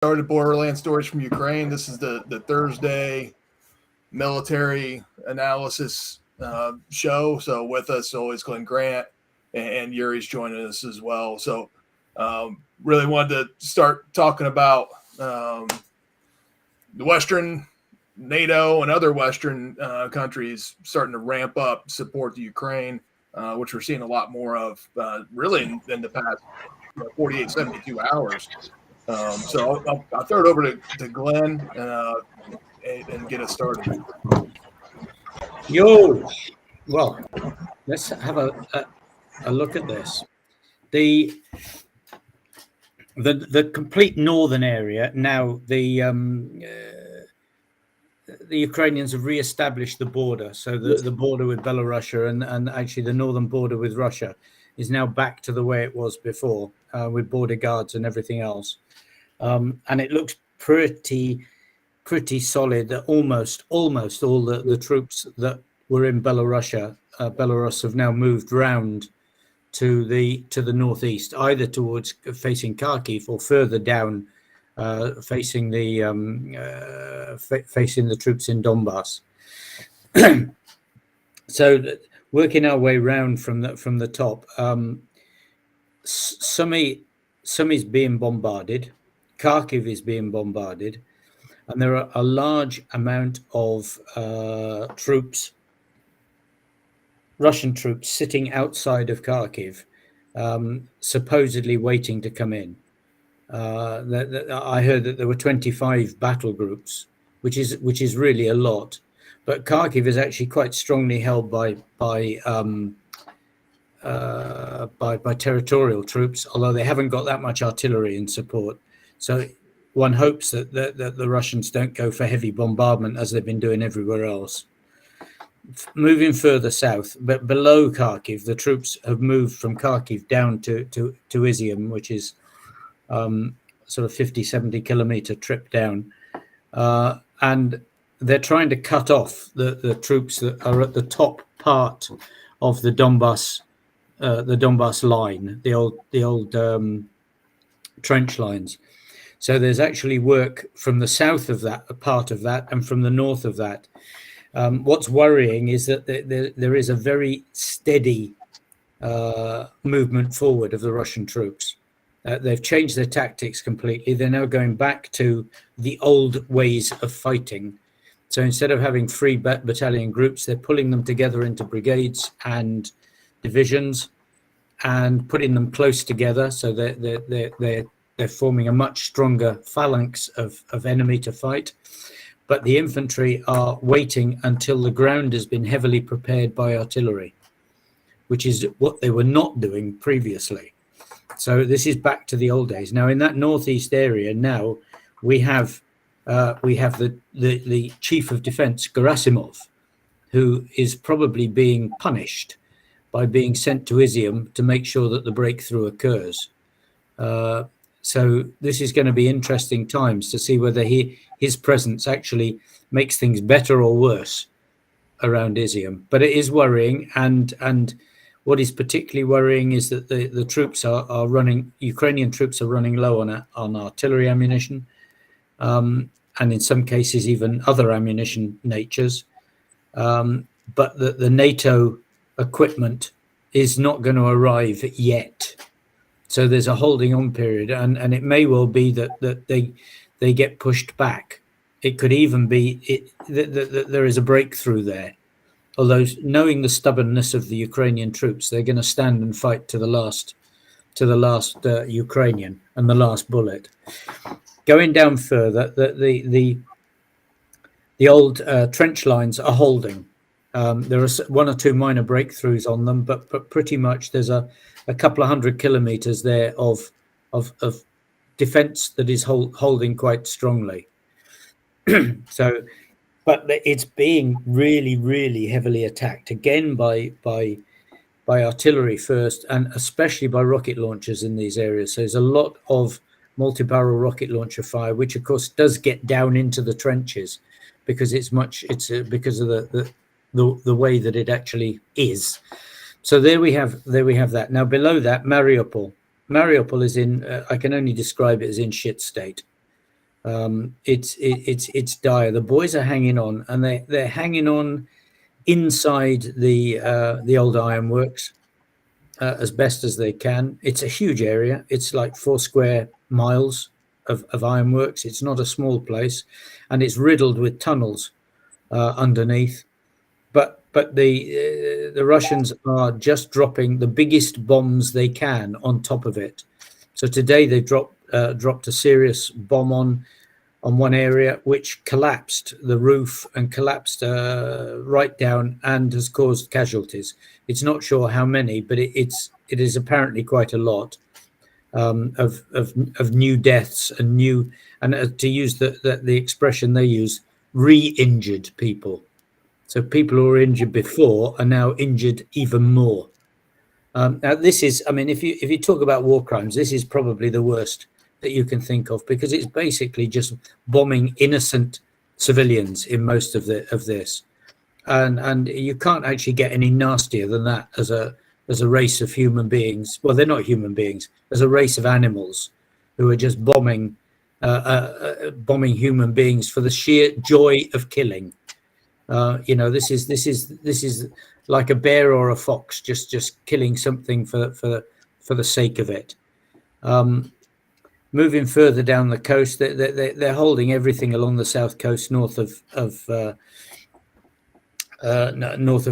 Started Borderlands Stories from Ukraine. This is the Thursday military analysis show. So with us always Glenn Grant and Yuri's joining us as well. So really wanted to start talking about the Western NATO and other Western countries starting to ramp up support to Ukraine, which we're seeing a lot more of really in the past 48, 72 hours. So I'll throw it over to Glenn and get us started. Yo, well, let's have a look at this. The complete northern area now. The Ukrainians have re-established the border, so the border with Belarus and actually the northern border with Russia is now back to the way it was before, with border guards and everything else. And it looks pretty solid. Almost all the troops that were in Belarus have now moved round to the northeast, either towards facing Kharkiv or further down, facing the troops in Donbass. So working our way round from the top. Sumy is being bombarded. Kharkiv is being bombarded, and there are a large amount of troops, Russian troops, sitting outside of Kharkiv, supposedly waiting to come in. I heard that there were 25 battle groups, which is really a lot. But Kharkiv is actually quite strongly held by territorial troops, although they haven't got that much artillery in support. So one hopes that the Russians don't go for heavy bombardment as they've been doing everywhere else. Moving further south, but below Kharkiv, the troops have moved from Kharkiv down to Izium, which is sort of 50, 70 kilometer trip down. And they're trying to cut off the troops that are at the top part of the Donbass line, the old trench lines. So there's actually work from the south of that, a part of that, and from the north of that. What's worrying is that there is a very steady movement forward of the Russian troops. They've changed their tactics completely. They're now going back to the old ways of fighting. So instead of having 3 battalion groups, they're pulling them together into brigades and divisions and putting them close together. So they're forming a much stronger phalanx of enemy to fight. But the infantry are waiting until the ground has been heavily prepared by artillery, which is what they were not doing previously. So this is back to the old days. Now in that northeast area, now we have the chief of defense, Gerasimov, who is probably being punished by being sent to Izium to make sure that the breakthrough occurs. So this is going to be interesting times to see whether his presence actually makes things better or worse around Izium. But it is worrying, and what is particularly worrying is that the troops are running, Ukrainian troops are running low on artillery ammunition, and in some cases even other ammunition natures. But the NATO equipment is not going to arrive yet. So there's a holding on period, and it may well be that they get pushed back. It could even be that there is a breakthrough there. Although knowing the stubbornness of the Ukrainian troops, they're going to stand and fight to the last Ukrainian and the last bullet. Going down further, the old trench lines are holding. There are 1 or 2 minor breakthroughs on them, but pretty much there's a couple of 100 kilometers there of defense that is holding quite strongly. So, but it's being really heavily attacked again by artillery first, and especially by rocket launchers in these areas. So there's a lot of multi-barrel rocket launcher fire, which of course does get down into the trenches because it's because of the way that it actually is. So there we have that. Now below that, Mariupol is in, I can only describe it as in shit state. It's dire. The boys are hanging on, and they're hanging on inside the old ironworks as best as they can. It's a huge area. It's like 4 square miles of ironworks. It's not a small place, and it's riddled with tunnels underneath. But the Russians are just dropping the biggest bombs they can on top of it. So today they dropped a serious bomb on one area, which collapsed the roof and collapsed right down and has caused casualties. It's not sure how many, but it is apparently quite a lot of new deaths and to use the expression they use, re-injured people. So people who were injured before are now injured even more. Now this is, I mean, if you talk about war crimes, this is probably the worst that you can think of, because it's basically just bombing innocent civilians in most of this, and you can't actually get any nastier than that as a race of human beings. Well, they're not human beings, as a race of animals who are just bombing human beings for the sheer joy of killing. This is like a bear or a fox just killing something for the sake of it. Moving further down the coast, they're holding everything along the south coast, north of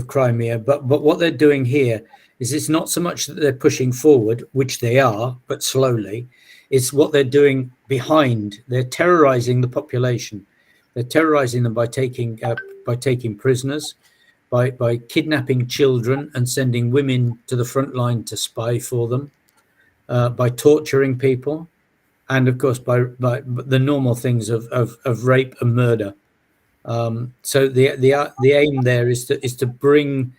Crimea. But what they're doing here is, it's not so much that they're pushing forward, which they are, but slowly. It's what they're doing behind. They're terrorizing the population. They're terrorizing them by taking prisoners, by kidnapping children and sending women to the front line to spy for them, by torturing people, and of course by the normal things of rape and murder. So the aim there is to bring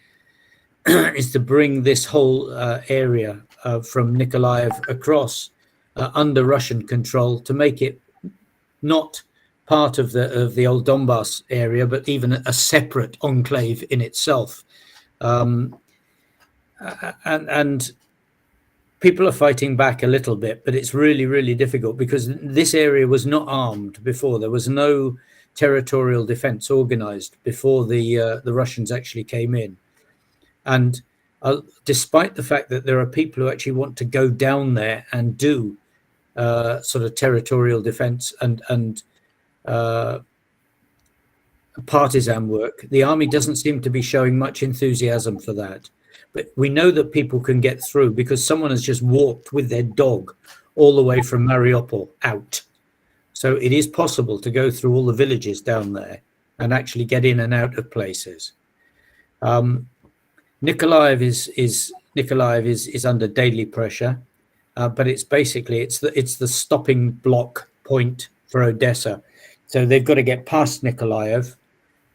this whole area from Nikolaev across under Russian control, to make it not part of the old Donbass area, but even a separate enclave in itself. And people are fighting back a little bit, but it's really, really difficult, because this area was not armed before. There was no territorial defense organized before the Russians actually came in. And despite the fact that there are people who actually want to go down there and do sort of territorial defense and partisan work, the army doesn't seem to be showing much enthusiasm for that. But we know that people can get through, because someone has just walked with their dog all the way from Mariupol out. So it is possible to go through all the villages down there and actually get in and out of places. Nikolaev is under daily pressure, but it's basically it's the stopping block point for Odessa. So they've got to get past Nikolaev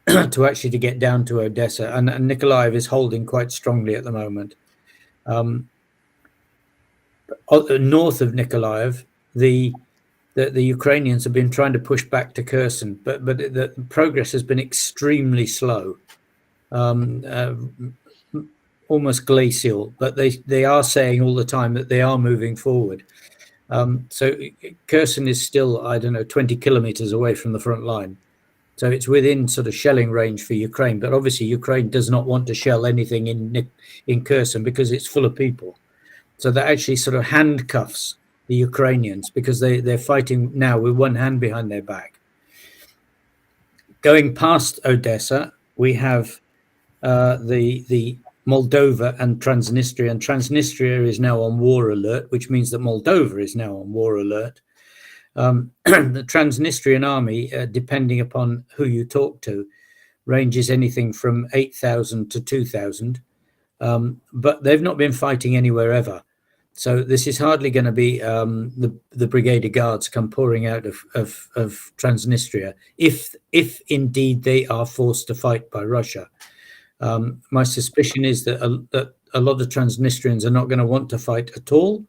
to get down to Odessa, and Nikolaev is holding quite strongly at the moment. North of Nikolaev, the Ukrainians have been trying to push back to Kherson, but the progress has been extremely slow, almost glacial. But they are saying all the time that they are moving forward. So Kherson is still, 20 kilometers away from the front line. So it's within sort of shelling range for Ukraine. But obviously Ukraine does not want to shell anything in Kherson, because it's full of people. So that actually sort of handcuffs the Ukrainians, because they're fighting now with one hand behind their back. Going past Odessa, we have the Moldova and Transnistria, and Transnistria is now on war alert, which means that Moldova is now on war alert. The Transnistrian army, depending upon who you talk to, ranges anything from 8,000 to 2,000, but they've not been fighting anywhere ever. So this is hardly going to be the Brigade of Guards come pouring out of Transnistria, if indeed they are forced to fight by Russia. My suspicion is that a lot of Transnistrians are not going to want to fight at all,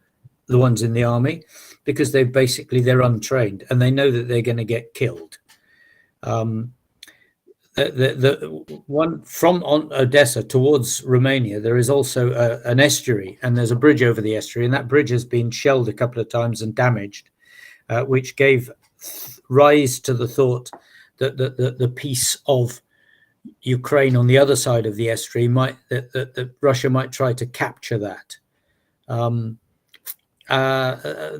the ones in the army, because they're untrained and they know that they're going to get killed. The one from Odessa towards Romania, there is also an estuary, and there's a bridge over the estuary, and that bridge has been shelled a couple of times and damaged, which gave rise to the thought that the piece of Ukraine on the other side of the estuary that Russia might try to capture that.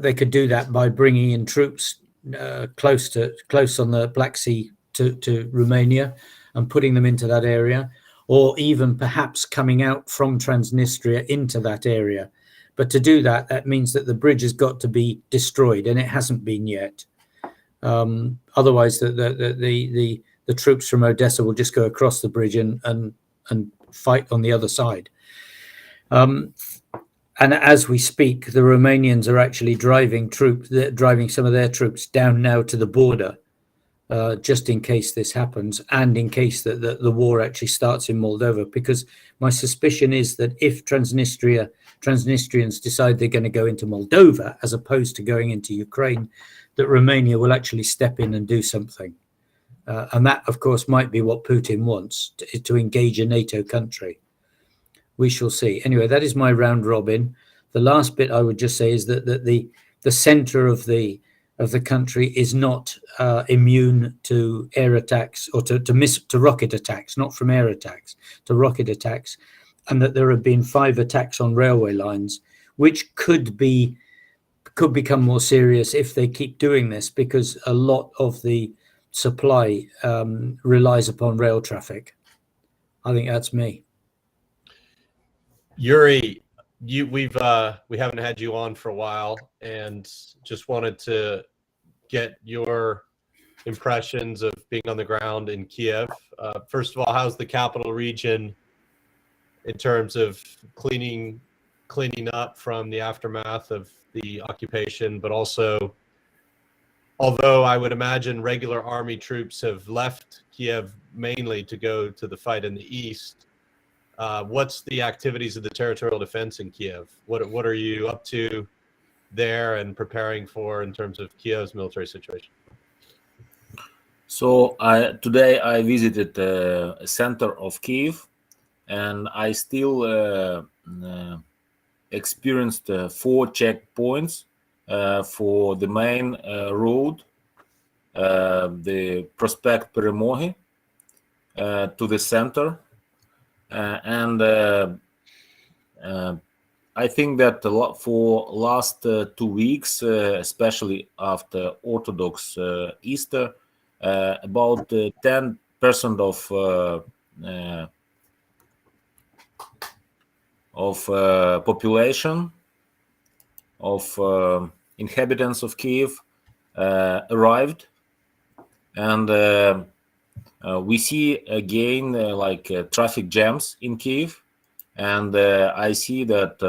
They could do that by bringing in troops close on the Black Sea to Romania and putting them into that area, or even perhaps coming out from Transnistria into that area. But to do that, that means that the bridge has got to be destroyed, and it hasn't been yet. Otherwise, the troops from Odessa will just go across the bridge and fight on the other side. And as we speak, the Romanians are actually driving some of their troops down now to the border, just in case this happens, and in case that the war actually starts in Moldova. Because my suspicion is that if Transnistrians decide they're going to go into Moldova as opposed to going into Ukraine, that Romania will actually step in and do something. And that, of course, might be what Putin wants, to engage a NATO country. We shall see. Anyway, that is my round robin. The last bit I would just say is that the center of the country is not immune to air attacks or to rocket attacks, not from air attacks, to rocket attacks, and that there have been 5 attacks on railway lines, which could become more serious if they keep doing this, because a lot of the supply relies upon rail traffic. I think that's me. Yuri, we haven't had you on for a while, and just wanted to get your impressions of being on the ground in Kyiv. First of all, how's the capital region in terms of cleaning up from the aftermath of the occupation, but also, although I would imagine regular army troops have left Kyiv mainly to go to the fight in the east, what's the activities of the territorial defense in Kyiv? What are you up to there and preparing for in terms of Kyiv's military situation? So today I visited the center of Kyiv, and I still experienced 4 checkpoints for the main road, the Prospect Перемоги, to the center. And I think that for last 2 weeks, especially after Orthodox Easter, about 10% of population of inhabitants of Kyiv arrived, and we see again traffic jams in Kyiv, and I see that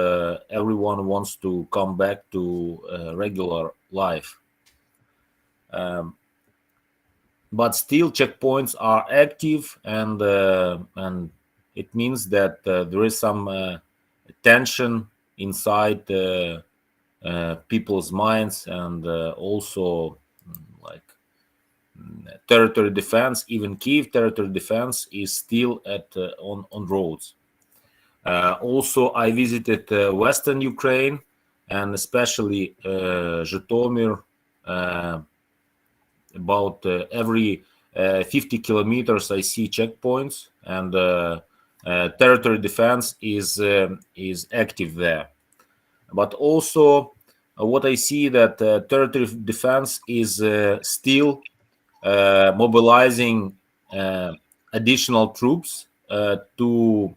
everyone wants to come back to regular life. But still, checkpoints are active, and it means that there is some tension inside people's minds, and also territory defense. Even Kyiv territory defense is still on roads. Also, I visited Western Ukraine, and especially Zhytomyr. About every 50 kilometers, I see checkpoints, and territory defense is active there. But also, what I see that territory defense is still mobilizing additional troops to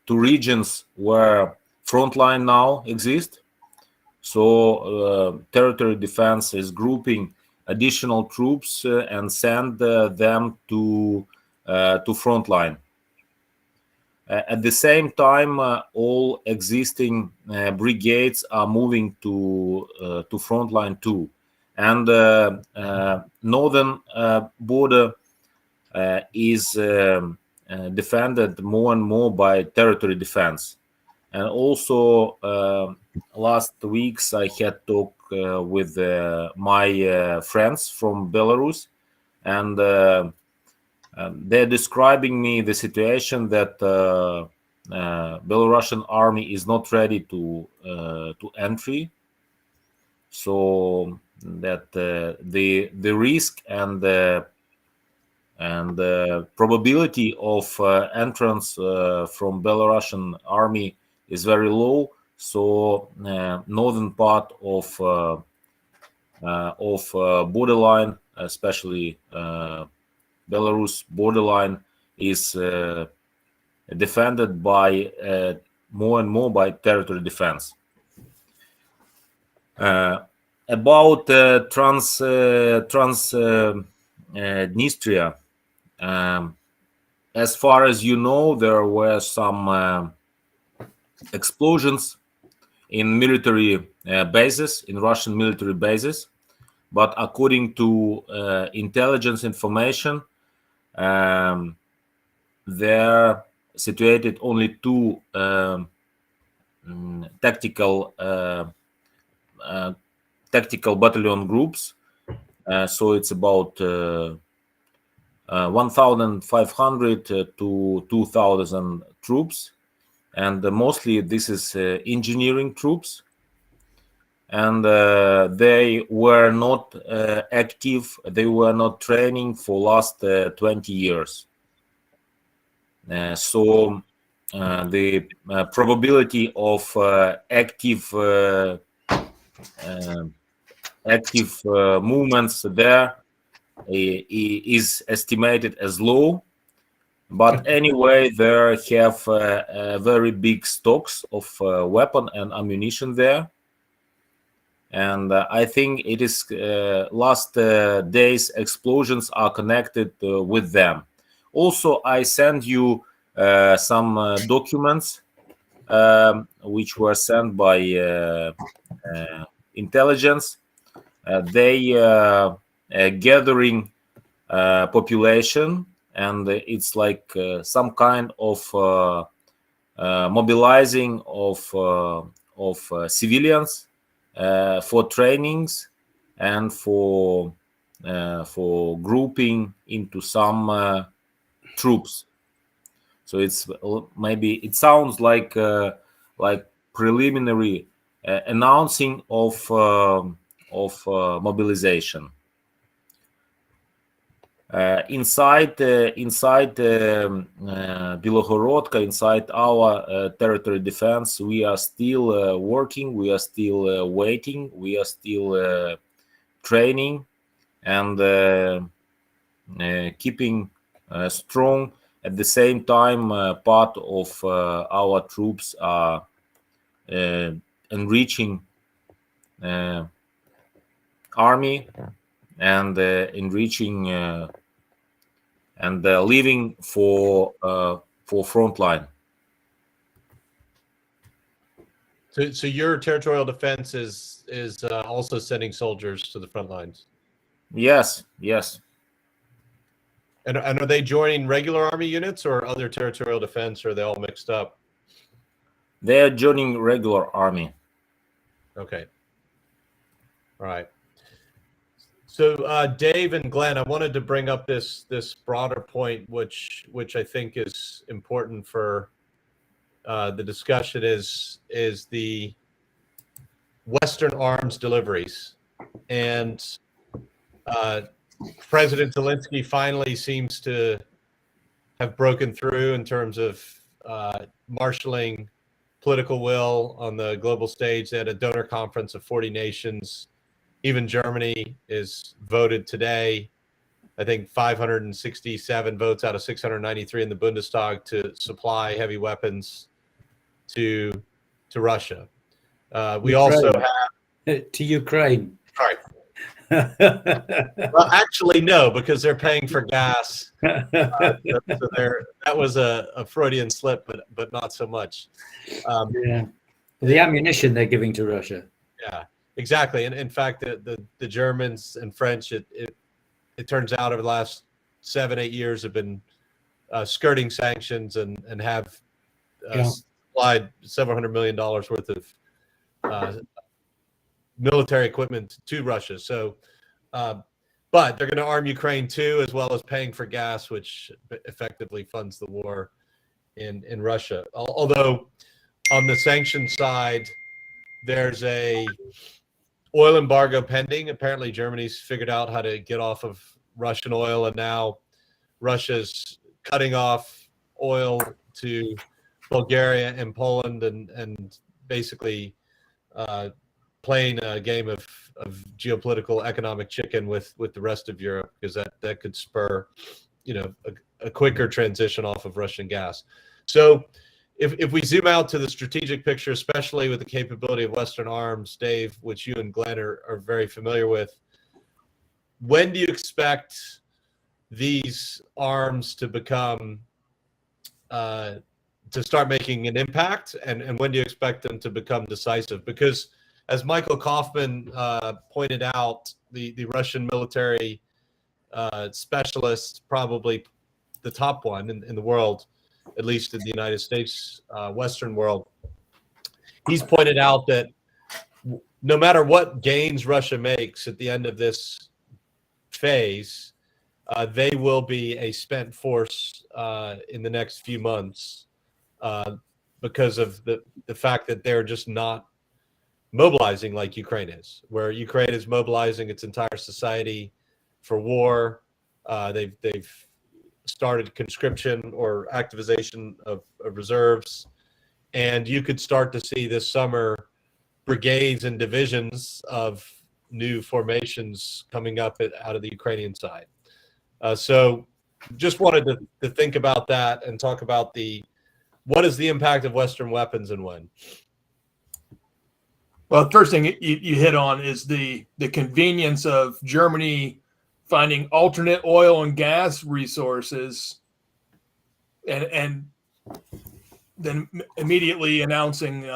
regions where frontline now exist. So territory defense is grouping additional troops and send them to frontline. At the same time, all existing brigades are moving to frontline too, and northern border is defended more and more by territory defense. And also, last weeks I had talk with my friends from Belarus, and they're describing me the situation that Belarusian army is not ready to entry. So the risk and the probability of entrance from Belarusian army is very low. So northern part of borderline, especially Belarus borderline, is defended by more and more by territory defense. About Transnistria, as far as you know, there were some explosions in military bases, in Russian military bases, but according to intelligence information, there situated only two tactical battalion groups, so it's about 1,500 to 2,000 troops, and mostly this is engineering troops, and they were not active, they were not training for last 20 years. So the probability of active movements there is estimated as low, but anyway, there have very big stocks of weapon and ammunition there, and I think it is last days explosions are connected with them. Also, I send you some documents which were sent by intelligence. They gathering population, and it's like some kind of mobilizing of civilians for trainings and for grouping into some troops. So it's maybe it sounds like preliminary announcing of mobilization. Inside Bilohorodka, inside our territory defense, we are still working, we are still waiting, we are still training and keeping strong. At the same time, part of our troops are enriching army and enriching and leaving for frontline. So your territorial defense is also sending soldiers to the front lines. Yes. And are they joining regular army units or other territorial defense, or are they all mixed up? They are joining regular army. Okay. All right. So Dave and Glenn, I wanted to bring up this broader point, which I think is important for the discussion, is the Western arms deliveries. And President Zelensky finally seems to have broken through in terms of marshaling political will on the global stage. They had a donor conference of 40 nations. Even Germany is voted today, I think 567 votes out of 693 in the Bundestag to supply heavy weapons to Russia. We also have to Ukraine. Sorry. Well, actually, no, because they're paying for gas. So that was a Freudian slip, but not so much. Yeah, the ammunition they're giving to Russia. Yeah, exactly. And in fact, the Germans and French, it turns out over the last 7-8 years have been skirting sanctions and have supplied several $100 million worth of military equipment to Russia. So, but they're going to arm Ukraine too, as well as paying for gas, which effectively funds the war in Russia. Although on the sanction side, there's a oil embargo pending. Apparently, Germany's figured out how to get off of Russian oil, and now Russia's cutting off oil to Bulgaria and Poland, and basically playing a game of geopolitical economic chicken with the rest of Europe, because that could spur, a quicker transition off of Russian gas. So if we zoom out to the strategic picture, especially with the capability of Western arms, Dave, which you and Glenn are very familiar with, when do you expect these arms to become to start making an impact, and when do you expect them to become decisive? Because as Michael Kaufman pointed out, the Russian military specialist, probably the top one in the world, at least in the United States, Western world, he's pointed out that no matter what gains Russia makes at the end of this phase, they will be a spent force in the next few months because of the fact that they're just not mobilizing like Ukraine is, where Ukraine is mobilizing its entire society for war. They've started conscription or activization of reserves, and you could start to see this summer brigades and divisions of new formations coming up out of the Ukrainian side. So just wanted to think about that and talk about what is the impact of Western weapons and when. Well, the first thing you hit on is the convenience of Germany finding alternate oil and gas resources, and then immediately announcing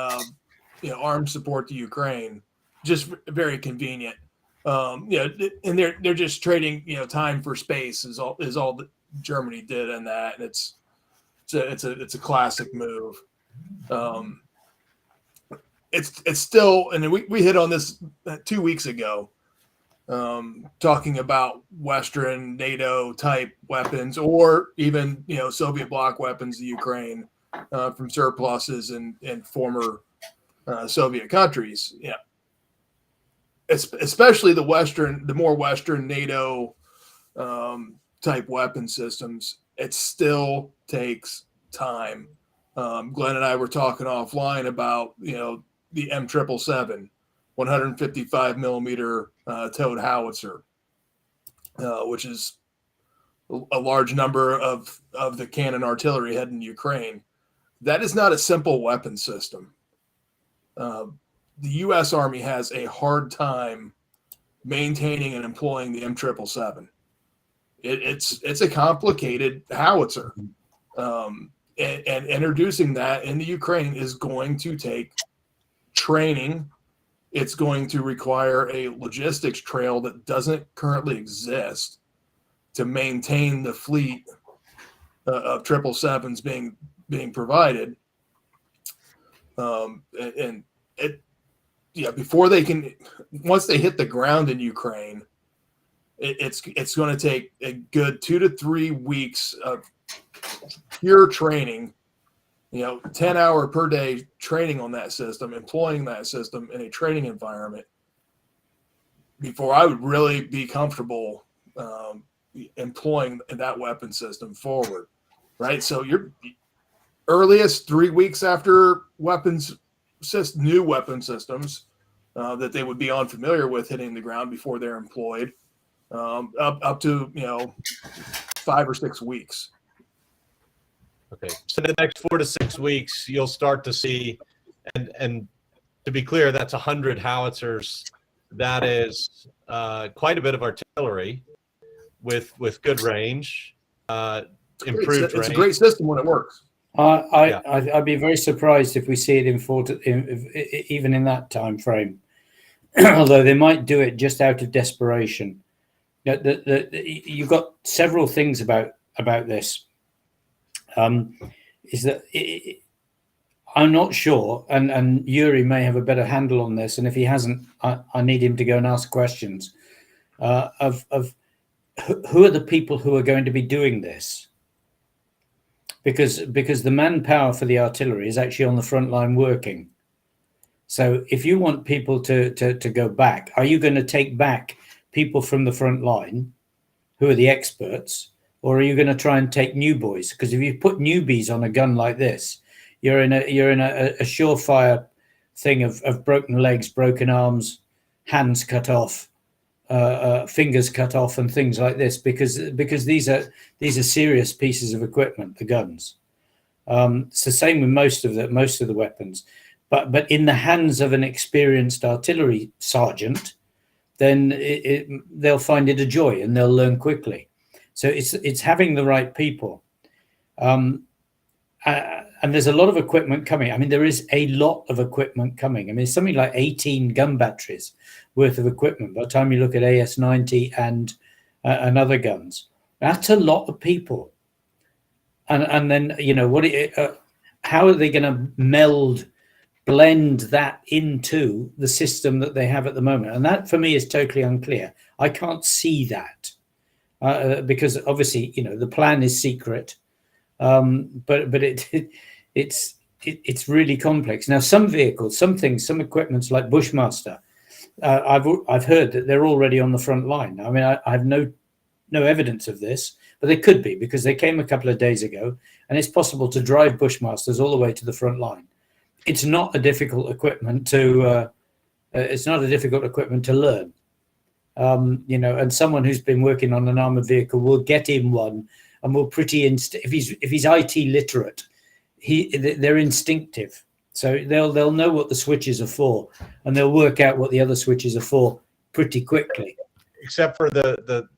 arms support to Ukraine. Just very convenient. And they're just trading time for space is all that Germany did in that, and it's a classic move. It's still, and we hit on this 2 weeks ago, talking about Western NATO type weapons, or even Soviet bloc weapons to Ukraine from surpluses in former Soviet countries. Yeah, especially the more Western NATO type weapon systems. It still takes time. Glenn and I were talking offline about the M777, 155 millimeter towed howitzer, which is a large number of the cannon artillery heading to Ukraine. That is not a simple weapon system. The U.S. Army has a hard time maintaining and employing the M777. It's a complicated howitzer, and introducing that into Ukraine is going to take training. It's going to require a logistics trail that doesn't currently exist to maintain the fleet of 777s being provided. Before they can, once they hit the ground in Ukraine, it's going to take a good 2 to 3 weeks of pure training, 10-hour per day training on that system, employing that system in a training environment before I would really be comfortable employing that weapon system forward, right? So your earliest 3 weeks after new weapon systems that they would be unfamiliar with hitting the ground before they're employed, up to 5 or 6 weeks. Okay, so the next 4 to 6 weeks, you'll start to see, and to be clear, that's 100 howitzers. That is quite a bit of artillery with good range, improved range. It's a great system when it works. I'd be very surprised if we see it even in that time frame. Although they might do it just out of desperation. You've got several things about this. Is that I'm not sure, and Yuri may have a better handle on this, and if he hasn't, I need him to go and ask questions of who are the people who are going to be doing this, because the manpower for the artillery is actually on the front line working. So if you want people to go back, are you going to take back people from the front line who are the experts, or are you going to try and take new boys? Because if you put newbies on a gun like this, you're in a surefire thing of broken legs, broken arms, hands cut off, fingers cut off, and things like this. Because these are serious pieces of equipment, the guns. It's the same with most of the weapons, but in the hands of an experienced artillery sergeant, then they'll find it a joy and they'll learn quickly. So it's having the right people. And there's a lot of equipment coming. I mean, there is a lot of equipment coming. I mean, it's something like 18 gun batteries worth of equipment by the time you look at AS-90 and other guns. That's a lot of people. And then, you know, how are they going to blend that into the system that they have at the moment? And that, for me, is totally unclear. I can't see that because, obviously, you know, the plan is secret. But it's really complex. Now, some vehicles, some things, some equipments like Bushmaster, I've heard that they're already on the front line. I mean, I have no evidence of this, but they could be, because they came a couple of days ago, and it's possible to drive Bushmasters all the way to the front line. It's not a difficult equipment to learn. You know, and someone who's been working on an armored vehicle will get in one and will if he's IT literate, they're instinctive. So they'll know what the switches are for, and they'll work out what the other switches are for pretty quickly. Except for the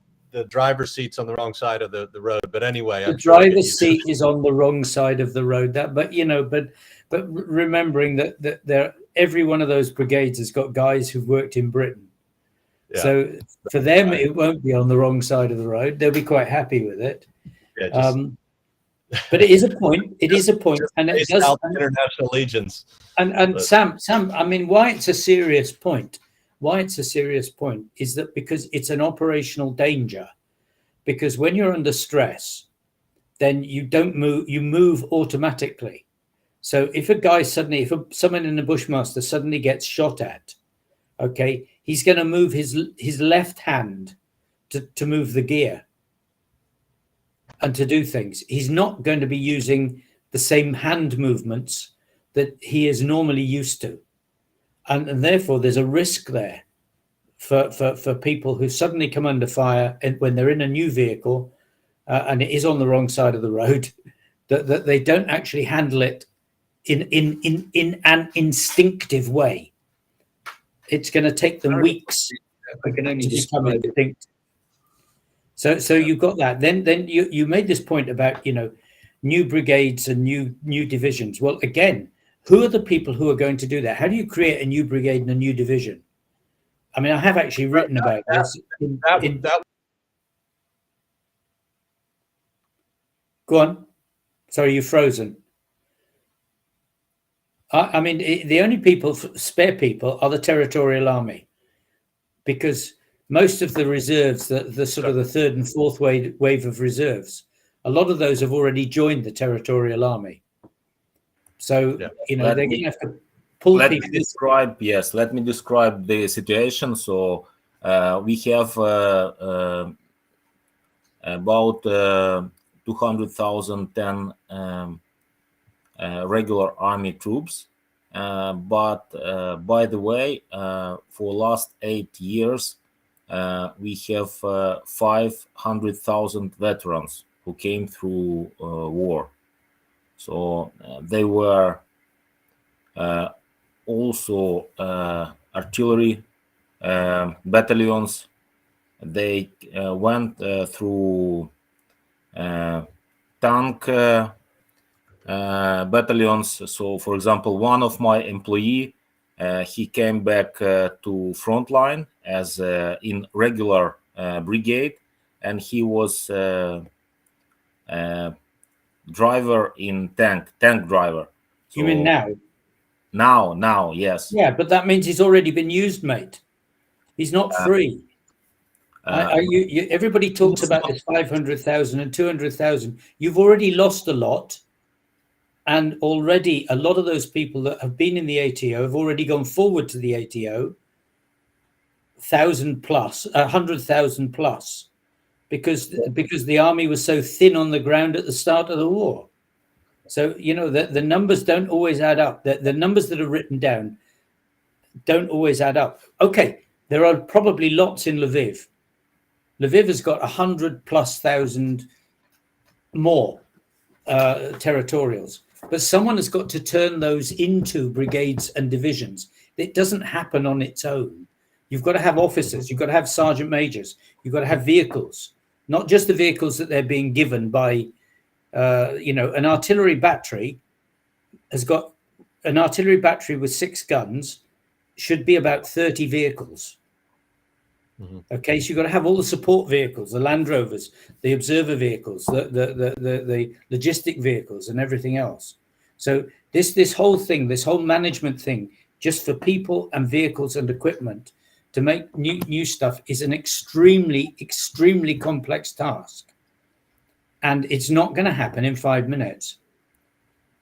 driver's seat's on the wrong side of the road. But anyway, the driver's seat is on the wrong side of the road. But remembering that every one of those brigades has got guys who've worked in Britain. Yeah. So for them, it won't be on the wrong side of the road. They'll be quite happy with it. Yeah, but it is a point. It is a point, and it does international legions. And Sam, I mean, why it's a serious point? Why it's a serious point is that because it's an operational danger. Because when you're under stress, then you don't move. You move automatically. So if someone in the Bushmaster suddenly gets shot at, okay, he's going to move his left hand to move the gear and to do things. He's not going to be using the same hand movements that he is normally used to. And therefore, there's a risk there for people who suddenly come under fire and when they're in a new vehicle and it is on the wrong side of the road, that they don't actually handle it in an instinctive way. It's going to take them weeks to become instinct. So you've got that. Then you made this point about, you know, new brigades and new divisions. Well, again, who are the people who are going to do that? How do you create a new brigade and a new division? I mean, I have actually written about this. Go on. Sorry, you're frozen. I mean, the only spare people are the Territorial Army, because most of the reserves, the sort of the third and fourth wave of reserves, a lot of those have already joined the Territorial Army. So, you know, they're going to have to pull people. Let me describe the situation. So we have about 200,010 regular army troops. But by the way, for last 8 years, we have 500,000 veterans who came through war. So they were also artillery battalions. They went through tank battalions. So, for example, one of my employee, he came back to frontline as in regular brigade, and he was driver in tank driver. So, you mean now? Now, yes. Yeah, but that means he's already been used, mate. He's not free. Everybody talks about this 500,000 and 200,000. You've already lost a lot. And already a lot of those people that have been in the ATO have already gone forward to the ATO, 1,000 plus, 100,000 plus, because the army was so thin on the ground at the start of the war. So, you know, the numbers don't always add up. The numbers that are written down don't always add up. Okay, there are probably lots in Lviv. Lviv has got 100,000+ more territorials, but someone has got to turn those into brigades and divisions. It doesn't happen on its own. You've got to have officers, you've got to have sergeant majors, you've got to have vehicles, not just the vehicles that they're being given by, you know, an artillery battery has got an artillery battery with 6 guns, should be about 30 vehicles. Okay, so you've got to have all the support vehicles, the Land Rovers, the observer vehicles, the logistic vehicles, and everything else. So this whole thing, this whole management thing, just for people and vehicles and equipment to make new stuff is an extremely complex task, and it's not going to happen in 5 minutes.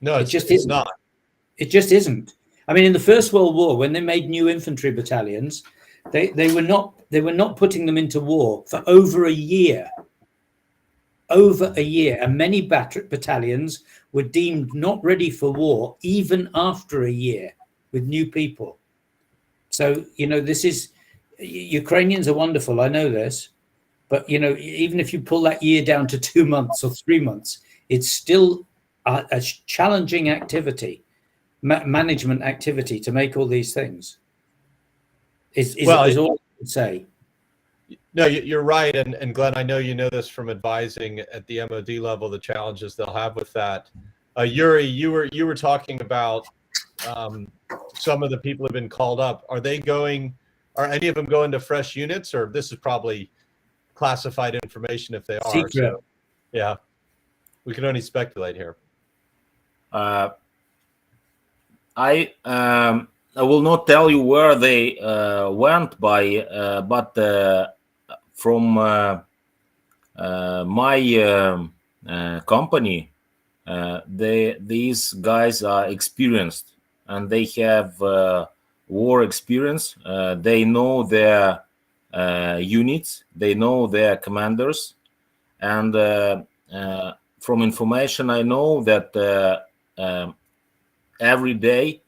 No, it's not. It just isn't. I mean, in the First World War, when they made new infantry battalions, they were not putting them into war for over a year. Over a year, and many battalions were deemed not ready for war even after a year with new people. So, you know, this is, Ukrainians are wonderful, I know this, but, you know, even if you pull that year down to 2 months or 3 months, it's still a challenging activity, management activity to make all these things. Is all I would say. No, you're right. And Glenn, I know you know this from advising at the MOD level, the challenges they'll have with that. Yuri, you were talking about some of the people have been called up. Are any of them going to fresh units, or this is probably classified information if they are? Secret. So, yeah, we can only speculate here. I will not tell you where they went by, but from my company, these guys are experienced and they have war experience. They know their units, they know their commanders, and from information I know that every day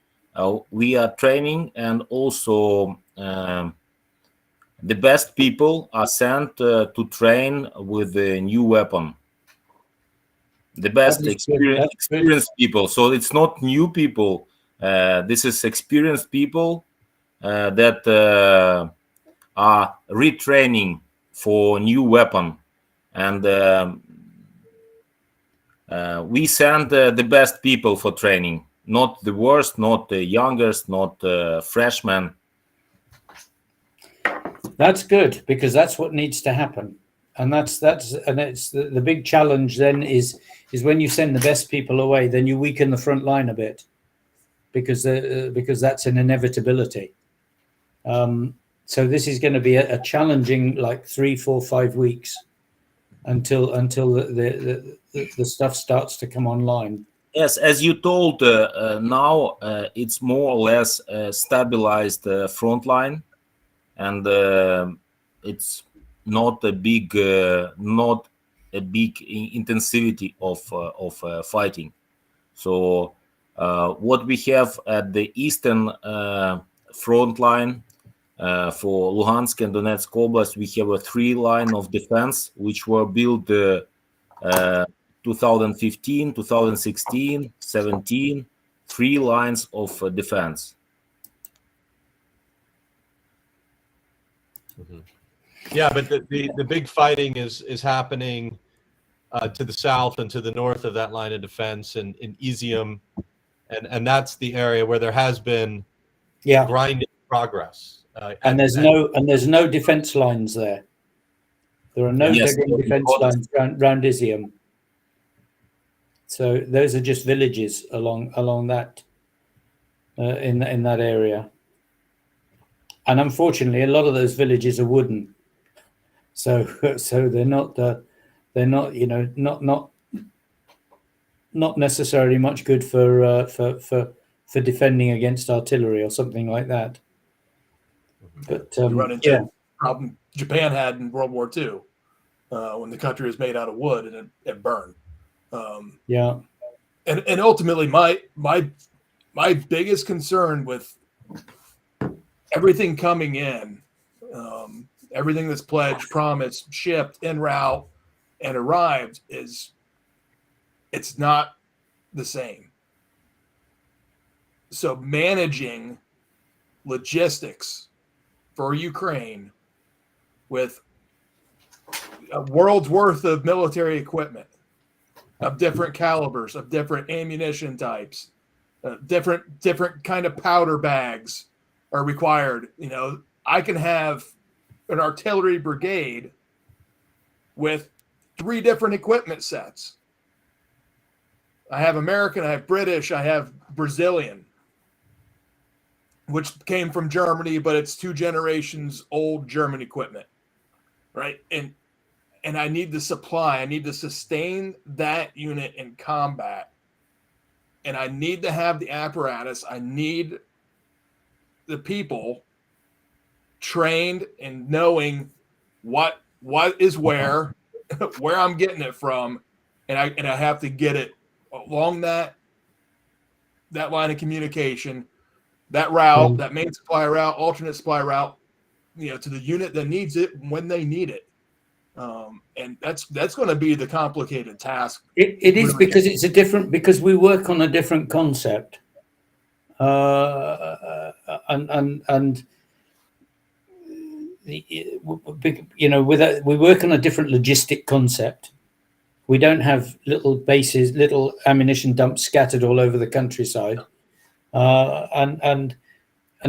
we are training, and also the best people are sent to train with the new weapon. The best experienced people. So it's not new people. This is experienced people that are retraining for new weapon, and we send the best people for training. Not the worst, not the youngest, not freshmen. That's good, because that's what needs to happen, and it's the big challenge. Then is when you send the best people away, then you weaken the front line a bit, because that's an inevitability. So this is going to be a challenging, like 3, 4, 5 weeks until the stuff starts to come online. Yes, as you told, now it's more or less a stabilized front line, and it's not a big intensity of fighting. So what we have at the eastern front line for Luhansk and Donetsk Oblast, we have a 3 line of defense which were built 2015, 2016, 17, 3 lines of defense. Mm-hmm. Yeah, but the big fighting is happening to the south and to the north of that line of defense, in Izium, and that's the area where there has been grinding progress. And there's no defense lines there. There are no defense lines around Izium. So those are just villages along that in that area, and unfortunately, a lot of those villages are wooden. So they're not not necessarily much good for defending against artillery or something like that. But You run into the problem Japan had in World War II when the country was made out of wood and it burned. And ultimately, my biggest concern with everything coming in, everything that's pledged, promised, shipped, en route, and arrived is it's not the same. So managing logistics for Ukraine with a world's worth of military equipment of different calibers, of different ammunition types, different kind of powder bags are required. I can have an artillery brigade with 3 different equipment sets. I have American, I have British, I have Brazilian, which came from Germany, but it's 2 generations old German equipment, right? And I need the supply. I need to sustain that unit in combat. And I need to have the apparatus. I need the people trained and knowing what is where I'm getting it from, and I have to get it along that line of communication, that route, that main supply route, alternate supply route, to the unit that needs it when they need it. And that's going to be the complicated task. It is, because it's because we work on a different concept, and we work on a different logistic concept. We don't have little bases, little ammunition dumps scattered all over the countryside, and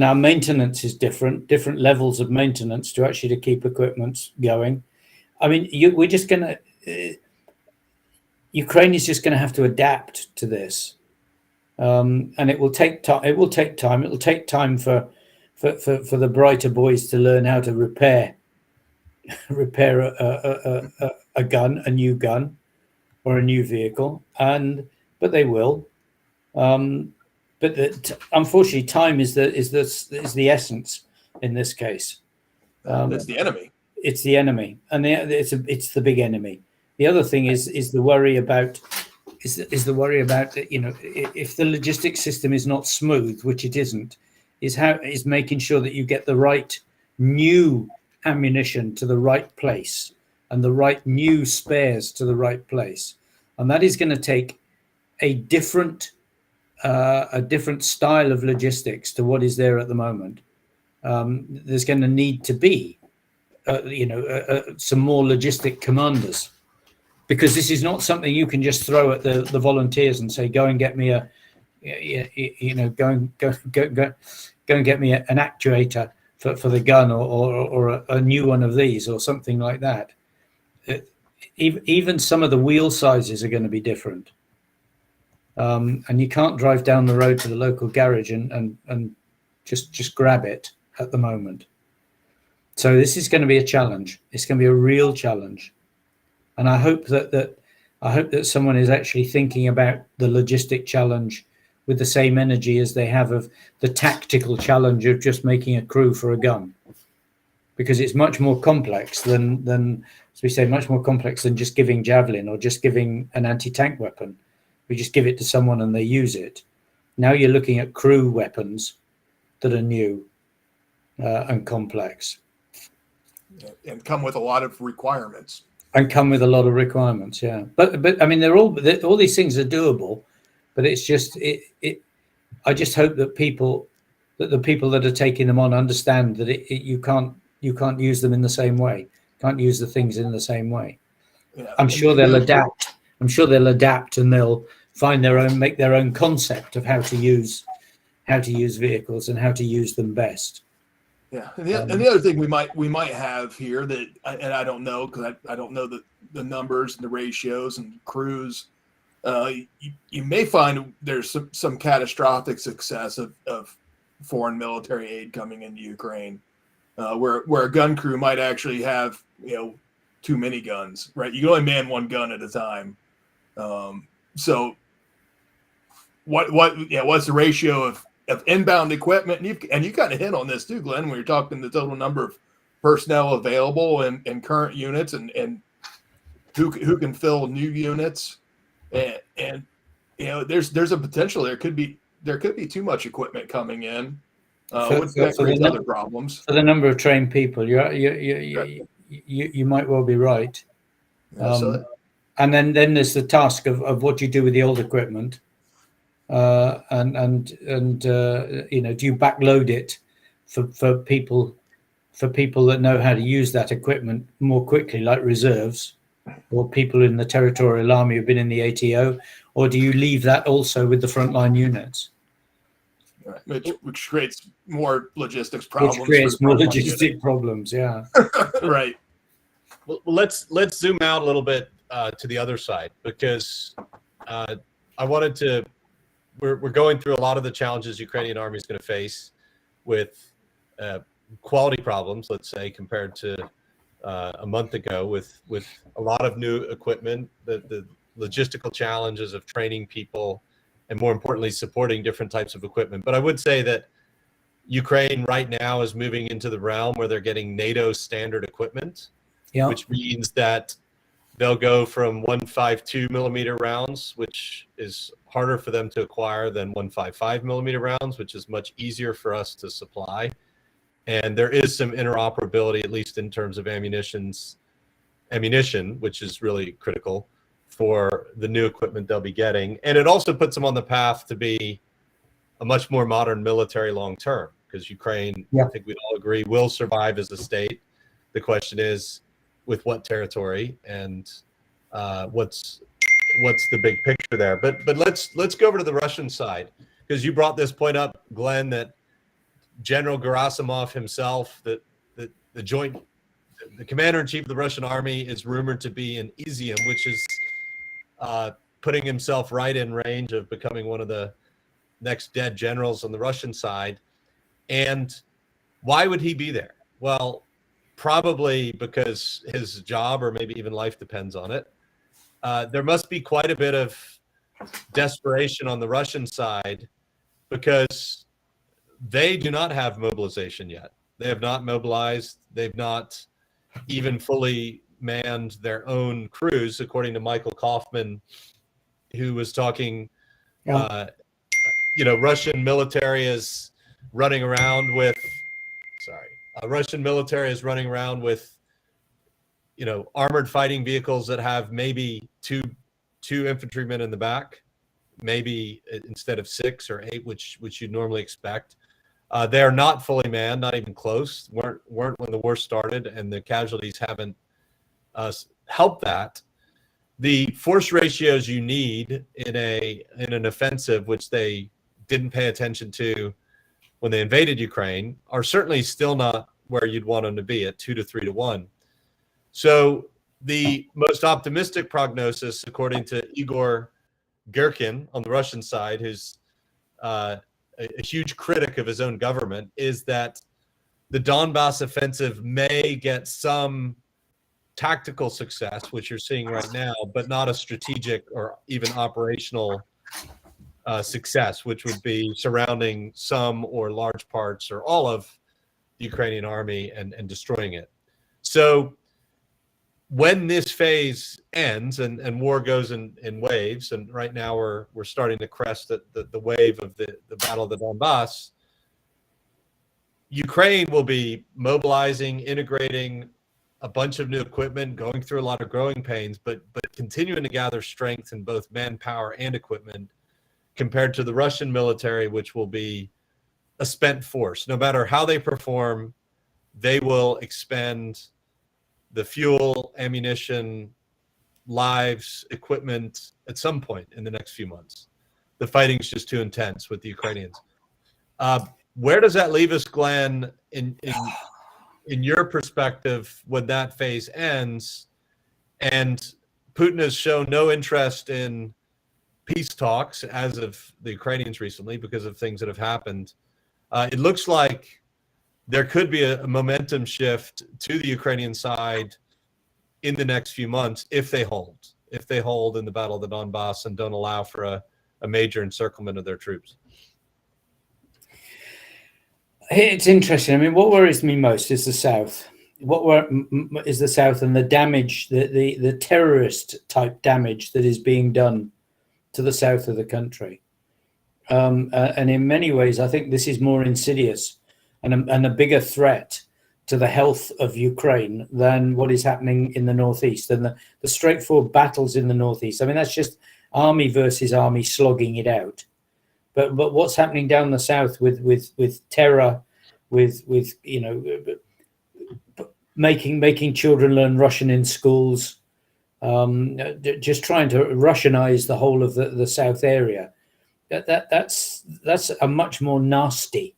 our maintenance is different levels of maintenance to keep equipment going. I mean, Ukraine is just going to have to adapt to this, and it will take time. It will take time. It will take time for the brighter boys to learn how to repair a gun, a new gun, or a new vehicle, but they will. But unfortunately, time is the essence in this case. It's the enemy. It's the enemy, and it's the big enemy. The other thing is the worry about if the logistics system is not smooth, which it isn't, is making sure that you get the right new ammunition to the right place and the right new spares to the right place, and that is going to take a different style of logistics to what is there at the moment. There's going to need to be some more logistic commanders, because this is not something you can just throw at the volunteers and say, go and get me go and get me an actuator for the gun, or a new one of these, or something like that. Even some of the wheel sizes are going to be different, and you can't drive down the road to the local garage and just grab it at the moment. So this is going to be a challenge. It's going to be a real challenge, and I hope that someone is actually thinking about the logistic challenge with the same energy as they have of the tactical challenge of just making a crew for a gun, because it's much more complex than as we say, much more complex than just giving javelin or just giving an anti-tank weapon. We just give it to someone and they use it. Now you're looking at crew weapons that are new and complex. And come with a lot of requirements. Yeah. But I mean, all these things are doable, but it's just I just hope that the people that are taking them on understand that you can't use them in the same way. Can't use the things in the same way. Yeah. I'm sure they'll adapt. And they'll make their own concept of how to use vehicles and how to use them best. Yeah, and the other thing we might have here that, and I don't know, because I don't know the numbers and the ratios and crews. You may find there's some catastrophic success of foreign military aid coming into Ukraine, where a gun crew might actually have too many guns. Right, you can only man one gun at a time. So what's the ratio of inbound equipment? And you kind of hit on this too, Glenn, when you're talking the total number of personnel available in current units and who can fill new units, and there's a potential there could be too much equipment coming in, that creates other problems. For the number of trained people, you might well be right. And then there's the task of what do you do with the old equipment, and do you backload it for people that know how to use that equipment more quickly, like reserves, or people in the territorial army who've been in the ATO, or do you leave that also with the frontline units? Right, which creates more logistics problems. Which creates more logistic problems, yeah. Right. Well, let's zoom out a little bit to the other side, because I wanted to. We're going through a lot of the challenges Ukrainian army is going to face with quality problems, let's say, compared to a month ago, with a lot of new equipment, the logistical challenges of training people, and more importantly, supporting different types of equipment. But I would say that Ukraine right now is moving into the realm where they're getting NATO standard equipment, which means that they'll go from 152 millimeter rounds, which is harder for them to acquire than 155 millimeter rounds, which is much easier for us to supply. And there is some interoperability, at least in terms of ammunition, which is really critical for the new equipment they'll be getting. And it also puts them on the path to be a much more modern military long term, because Ukraine, I think we'd all agree, will survive as a state. The question is, with what territory, and what's the big picture there? But let's go over to the Russian side, because you brought this point up, Glenn, that General Gerasimov himself, the commander-in-chief of the Russian army, is rumored to be in Izium, which is putting himself right in range of becoming one of the next dead generals on the Russian side. And why would he be there? Well, probably because his job, or maybe even life, depends on it. There must be quite a bit of desperation on the Russian side, because they do not have mobilization yet. They have not mobilized. They've not even fully manned their own crews, according to Michael Kaufman, who was talking, Russian military is running around with, Russian military is running around with, armored fighting vehicles that have maybe two infantrymen in the back, maybe instead of 6 or 8, which you'd normally expect. They are not fully manned, not even close. weren't when the war started, and the casualties haven't helped that. The force ratios you need in an offensive, which they didn't pay attention to when they invaded Ukraine, are certainly still not where you'd want them to be, at 2 to 3 to 1. So the most optimistic prognosis, according to Igor Girkin on the Russian side, who's a huge critic of his own government, is that the Donbass offensive may get some tactical success, which you're seeing right now, but not a strategic or even operational success, which would be surrounding some or large parts or all of the Ukrainian army and destroying it. So when this phase ends and war goes in waves, and right now we're starting to crest the wave of the Battle of the Donbass, Ukraine will be mobilizing, integrating a bunch of new equipment, going through a lot of growing pains, but continuing to gather strength in both manpower and equipment, compared to the Russian military, which will be a spent force. No matter how they perform, they will expend the fuel, ammunition, lives, equipment at some point in the next few months. The fighting's just too intense with the Ukrainians. Where does that leave us, Glenn, in your perspective, when that phase ends? And Putin has shown no interest in peace talks, as of the Ukrainians recently, because of things that have happened. It looks like there could be a momentum shift to the Ukrainian side in the next few months if they hold in the Battle of the Donbass and don't allow for a major encirclement of their troops. It's interesting. I mean, what worries me most is the South. Is the South and the damage, the terrorist type damage that is being done to the south of the country. And in many ways, I think this is more insidious and a bigger threat to the health of Ukraine than what is happening in the northeast and the straightforward battles in the northeast. I mean, that's just army versus army slogging it out. But what's happening down the south with terror, with you know, making children learn Russian in schools, just trying to Russianize the whole of the south area. That's a much more nasty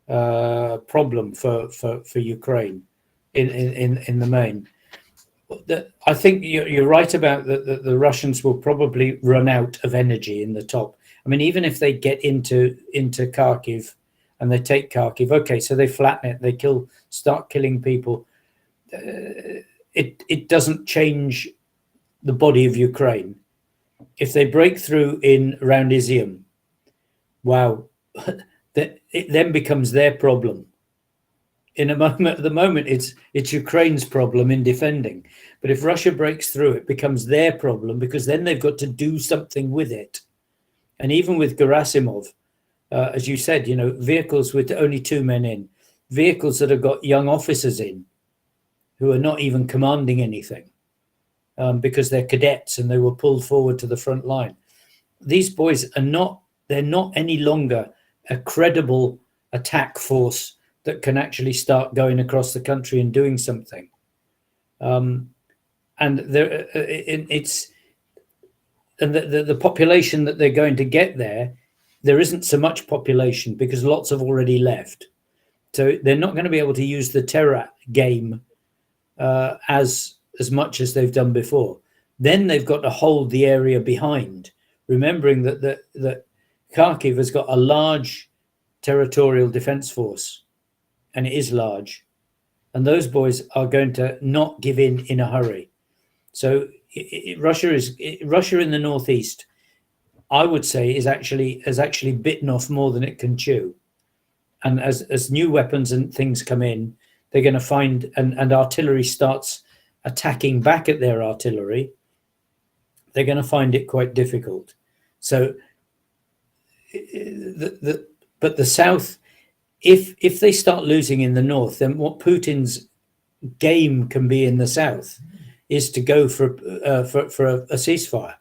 problem for Ukraine in the main. I think you're right about the Russians will probably run out of energy in the top. I mean, even if they get into Kharkiv and they take Kharkiv, okay, so they flatten it, they start killing people. It doesn't change the body of Ukraine. If they break through around Izium, wow, it then becomes their problem. At the moment, it's Ukraine's problem in defending. But if Russia breaks through, it becomes their problem because then they've got to do something with it. And even with Gerasimov, as you said, you know, vehicles with only 2 men in, vehicles that have got young officers in who are not even commanding anything because they're cadets and they were pulled forward to the front line. These boys they're not any longer a credible attack force that can actually start going across the country and doing something. And the population that they're going to get there isn't so much population because lots have already left. So they're not going to be able to use the terror game as much as they've done before. Then they've got to hold the area behind, remembering that Kharkiv has got a large territorial defense force, and it is large, and those boys are going to not give in a hurry. So Russia in the northeast, I would say, has actually bitten off more than it can chew. And as new weapons and things come in, they're going to find, and artillery starts attacking back at their artillery, they're going to find it quite difficult. So, but the south, if they start losing in the north, then what Putin's game can be in the south is to go for a ceasefire.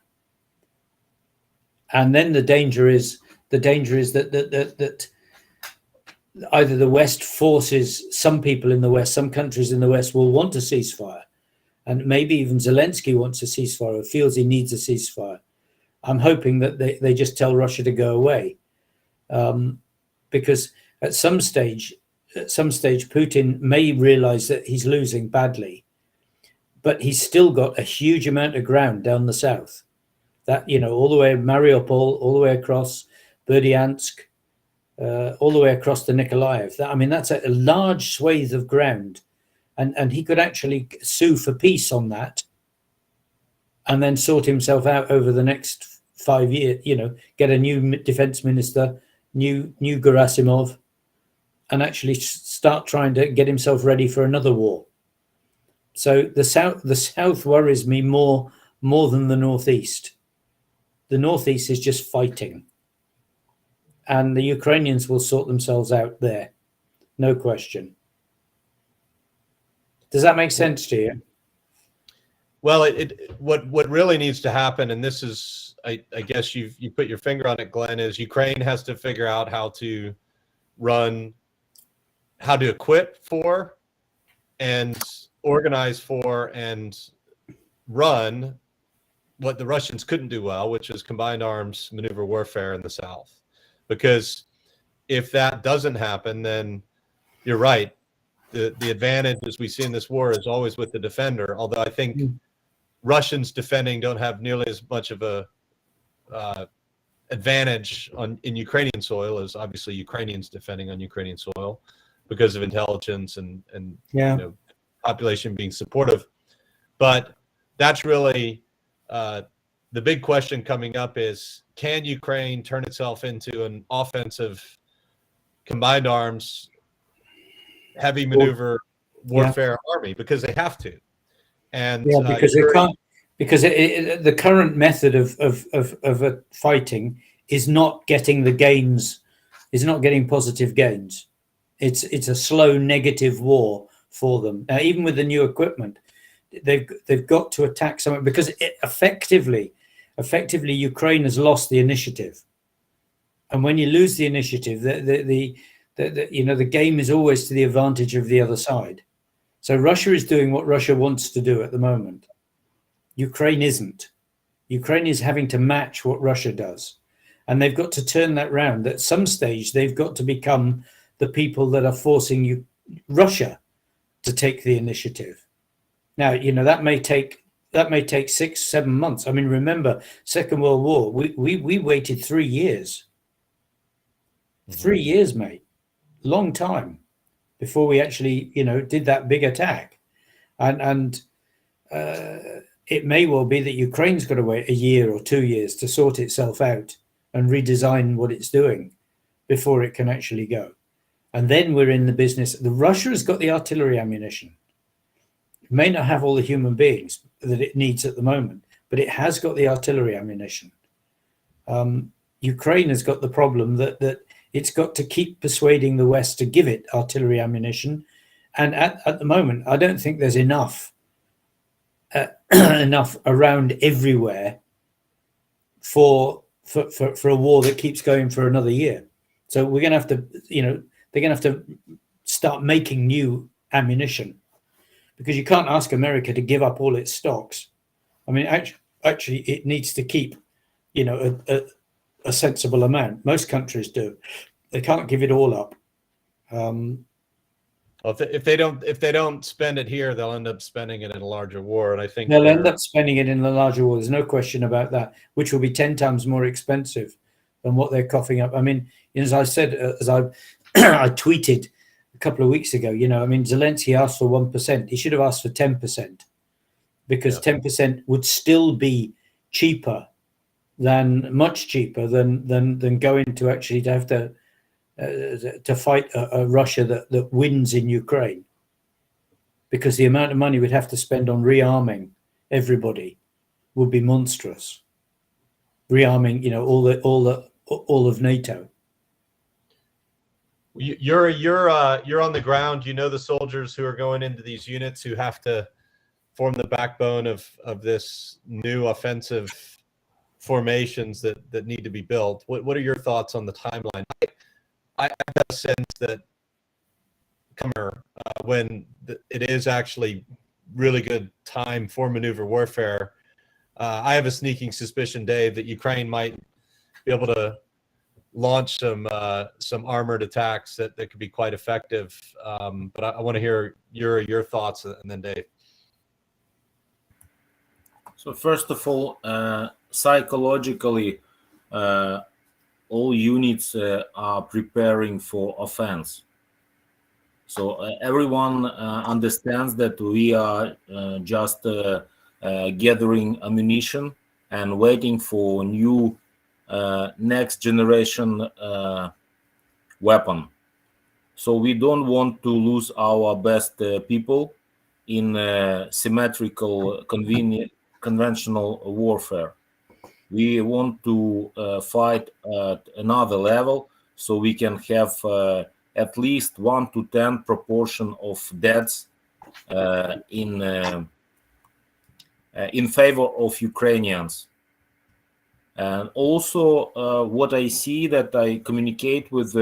And then the danger is that either the West forces, some people in the West, some countries in the West will want a ceasefire, and maybe even Zelensky wants a ceasefire or feels he needs a ceasefire. I'm hoping that they just tell Russia to go away, because at some stage, Putin may realize that he's losing badly, but he's still got a huge amount of ground down the south. That, you know, all the way Mariupol, all the way across Berdyansk, all the way across to Nikolaev. That's a large swathe of ground, and he could actually sue for peace on that, and then sort himself out over the next 5 years. You know, get a new defense minister, new Gerasimov, and actually start trying to get himself ready for another war. So the south worries me more than the northeast. The northeast is just fighting, and the Ukrainians will sort themselves out there, no question. Does that make sense to you? Well, what really needs to happen, and this is, I guess you put your finger on it, Glenn, is Ukraine has to figure out how to equip for and organize for and run what the Russians couldn't do well, which is combined arms maneuver warfare in the south. Because if that doesn't happen, then you're right. The advantage, as we see in this war, is always with the defender. Although I think Russians defending don't have nearly as much of a advantage in Ukrainian soil as obviously Ukrainians defending on Ukrainian soil because of intelligence and yeah, you know, population being supportive. But that's really the big question coming up is, can Ukraine turn itself into an offensive combined arms, heavy maneuver warfare army? Because they have to. And because they can't, because the current method of fighting is not getting the gains, is not getting positive gains. It's a slow negative war for them. Now, even with the new equipment, they've got to attack something, because effectively Ukraine has lost the initiative. And when you lose the initiative, the game is always to the advantage of the other side. So Russia is doing what Russia wants to do at the moment. Ukraine isn't. Ukraine is having to match what Russia does. And they've got to turn that round. At some stage, they've got to become the people that are forcing Russia to take the initiative. Now, that may take 6-7 months. I mean, remember, Second World War, we waited 3 years. 3 years, mate. Long time before we actually, did that big attack. And it may well be that Ukraine's got to wait a year or 2 years to sort itself out and redesign what it's doing before it can actually go. And then we're in the business. Russia has got the artillery ammunition. It may not have all the human beings that it needs at the moment, but it has got the artillery ammunition. Ukraine has got the problem that it's got to keep persuading the West to give it artillery ammunition. And at the moment, I don't think there's enough around everywhere for a war that keeps going for another year. So we're going to have to, they're going to have to start making new ammunition, because you can't ask America to give up all its stocks. I mean, actually, it needs to keep, a sensible amount. Most countries do. They can't give it all up. Well, if they don't spend it here, they'll end up spending it in a larger war. And I think they'll end up spending it in a larger war. There's no question about that, which will be 10 times more expensive than what they're coughing up. I mean, as I said, as I tweeted a couple of weeks ago, Zelensky asked for 1%. He should have asked for 10%, because 10% would still be much cheaper than going to actually to have to fight a Russia that wins in Ukraine, because the amount of money we'd have to spend on rearming everybody would be monstrous. Rearming, all of NATO. You're on the ground. The soldiers who are going into these units who have to form the backbone of this new offensive formations that need to be built. What are your thoughts on the timeline? I have a sense that when it is actually really good time for maneuver warfare, I have a sneaking suspicion, Dave, that Ukraine might be able to launch some armored attacks that could be quite effective. But I want to hear your thoughts, and then Dave. So first of all, psychologically, all units are preparing for offense. So everyone understands that we are just gathering ammunition and waiting for new next generation weapon. So we don't want to lose our best people in symmetrical, conventional warfare. We want to fight at another level, so we can have at least 1 to 10 proportion of deaths in favor of Ukrainians. And also, what I see, that I communicate with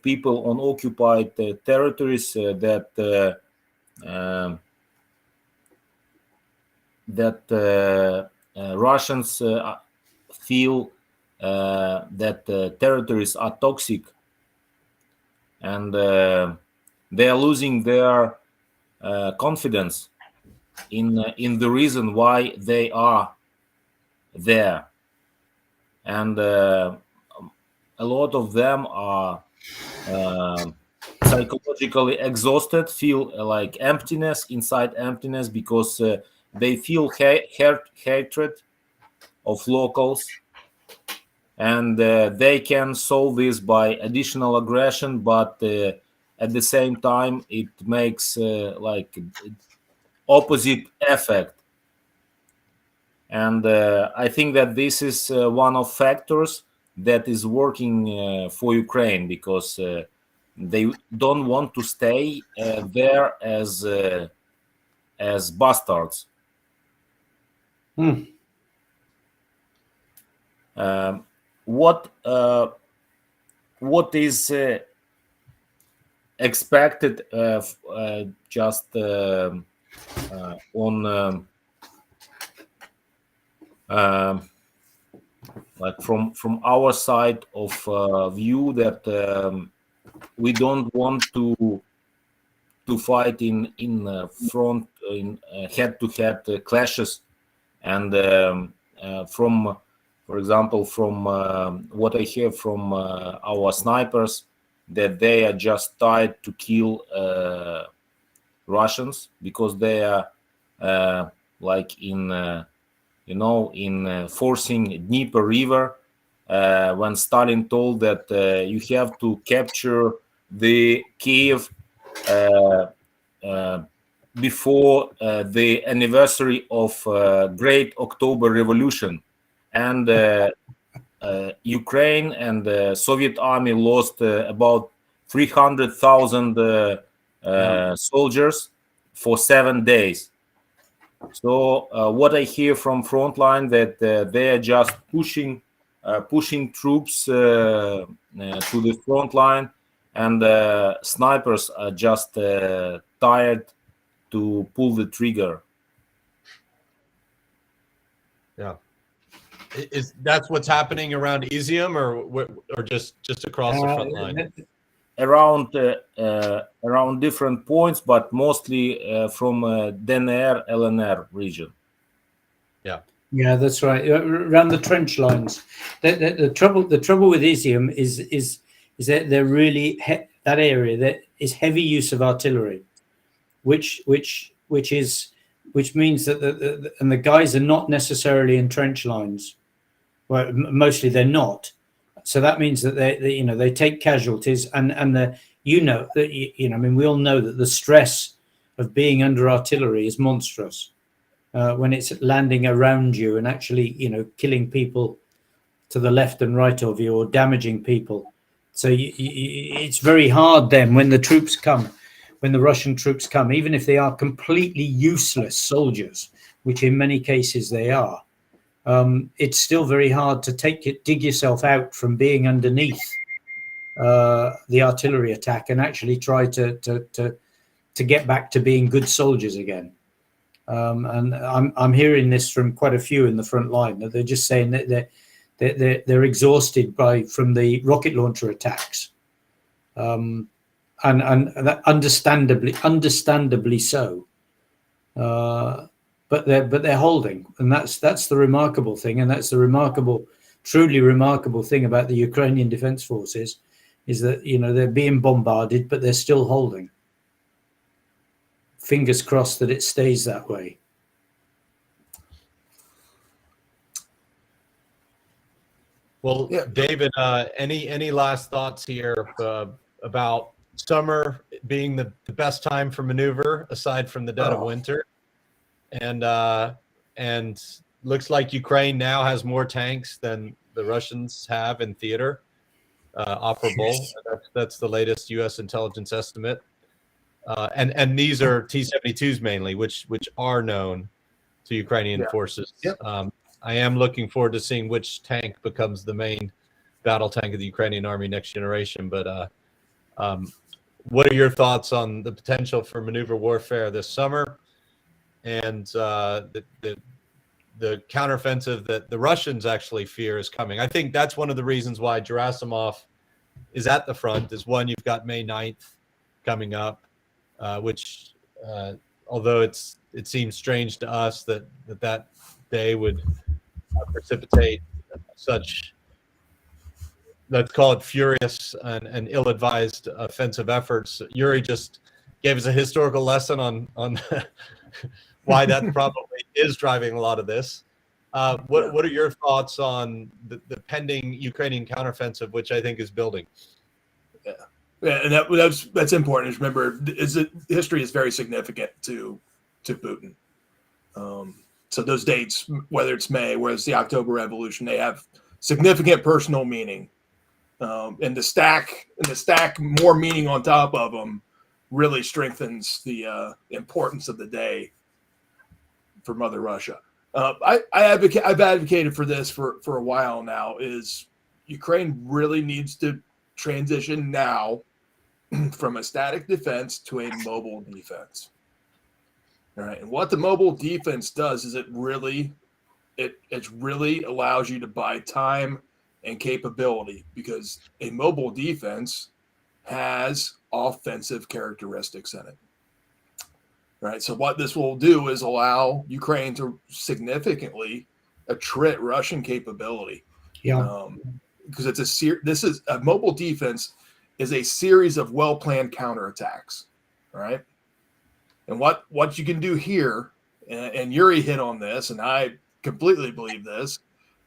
people on occupied territories, that Russians feel that territories are toxic, and they are losing their confidence in the reason why they are there, and a lot of them are psychologically exhausted, feel like emptiness, inside emptiness, because they feel hatred of locals, and they can solve this by additional aggression, but at the same time it makes like opposite effect. And I think that this is one of factors that is working for Ukraine, because they don't want to stay there as bastards. What is expected just on like from our side of view, that we don't want to fight in front, in head-to-head clashes, and from, for example, from what I hear from our snipers, that they are just tied to kill Russians, because they are like in in forcing Dnieper River, when Stalin told that you have to capture the Kyiv before the anniversary of Great October Revolution, and Ukraine and the Soviet army lost about 300,000 soldiers for 7 days. So what I hear from frontline, that they are just pushing troops to the front line, and snipers are just tired to pull the trigger. Yeah, that's what's happening around Izium, or just across the front line? Around different points, but mostly from DNR LNR region. Yeah, that's right. Around the trench lines. The trouble with Izium is that they're really that area that is heavy use of artillery, which means that the guys are not necessarily in trench lines. Well, mostly they're not. So that means that they take casualties, and I mean, we all know that the stress of being under artillery is monstrous when it's landing around you and actually killing people to the left and right of you, or damaging people. So it's very hard then when the troops come, when the Russian troops come, even if they are completely useless soldiers, which in many cases they are. It's still very hard to dig yourself out from being underneath the artillery attack and actually try to get back to being good soldiers again. And I'm hearing this from quite a few in the front line, that they're just saying that they're exhausted from the rocket launcher attacks, and that understandably so. But they're holding, and that's the remarkable thing, and that's the truly remarkable thing about the Ukrainian Defense Forces, is that they're being bombarded, but they're still holding. Fingers crossed that it stays that way. Well, yeah. David, any last thoughts here about summer being the best time for maneuver aside from the dead of winter? And looks like Ukraine now has more tanks than the Russians have in theater, operable. That's the latest U.S. intelligence estimate. And these are T-72s mainly, which are known to Ukrainian forces. Yep. I am looking forward to seeing which tank becomes the main battle tank of the Ukrainian army next generation. But what are your thoughts on the potential for maneuver warfare this summer, and the counteroffensive that the Russians actually fear is coming? I think that's one of the reasons why Gerasimov is at the front. Is one, you've got May 9th coming up, which although it seems strange to us that day would precipitate such, let's call it, furious and ill-advised offensive efforts. Yuri just gave us a historical lesson on why that probably is driving a lot of this. What are your thoughts on the pending Ukrainian counteroffensive, which I think is building? Yeah, and that's important. Remember, history is very significant to Putin. So those dates, whether it's May, whether it's the October Revolution, they have significant personal meaning. And the stack more meaning on top of them really strengthens the importance of the day for Mother Russia. I've advocated for this for a while now. Is Ukraine really needs to transition now from a static defense to a mobile defense. All right, and what the mobile defense does is it really allows you to buy time and capability, because a mobile defense has offensive characteristics in it. Right. So what this will do is allow Ukraine to significantly attrit Russian capability. Yeah. Because this is a mobile defense is a series of well-planned counterattacks. All right. And what you can do here, and Yuri hit on this, and I completely believe this,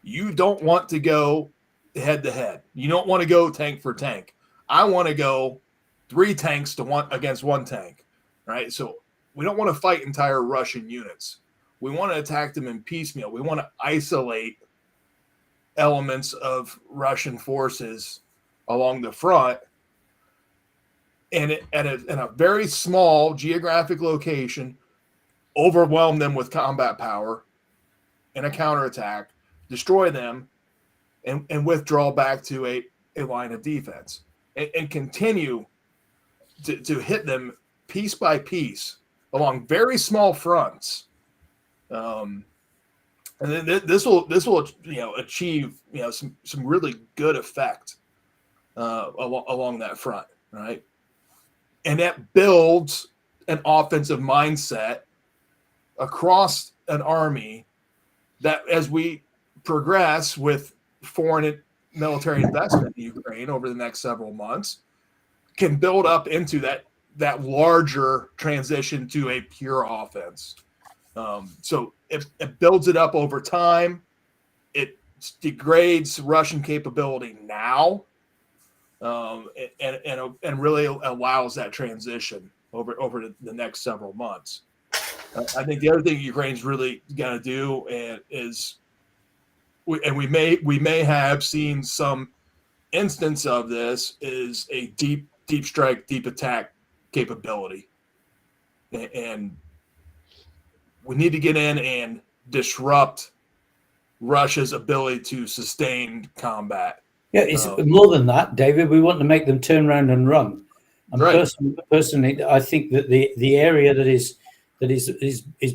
you don't want to go head to head. You don't want to go tank for tank. I want to go 3 tanks against 1 tank. Right. So we don't want to fight entire Russian units. We want to attack them in piecemeal. We want to isolate elements of Russian forces along the front, and in a very small geographic location, overwhelm them with combat power in a counterattack, destroy them, and withdraw back to a line of defense, and continue to hit them piece by piece along very small fronts. And then this will achieve some really good effect along that front, right? And that builds an offensive mindset across an army that, as we progress with foreign military investment in Ukraine over the next several months, can build up into that larger transition to a pure offense. So it builds it up over time. It degrades Russian capability now, and really allows that transition over the next several months. I think the other thing Ukraine's really going to do we may have seen some instance of this, is a deep strike, deep attack capability, and we need to get in and disrupt Russia's ability to sustain combat. Yeah, it's more than that, David. We want to make them turn around and run. And right. Personally, I think that the area that is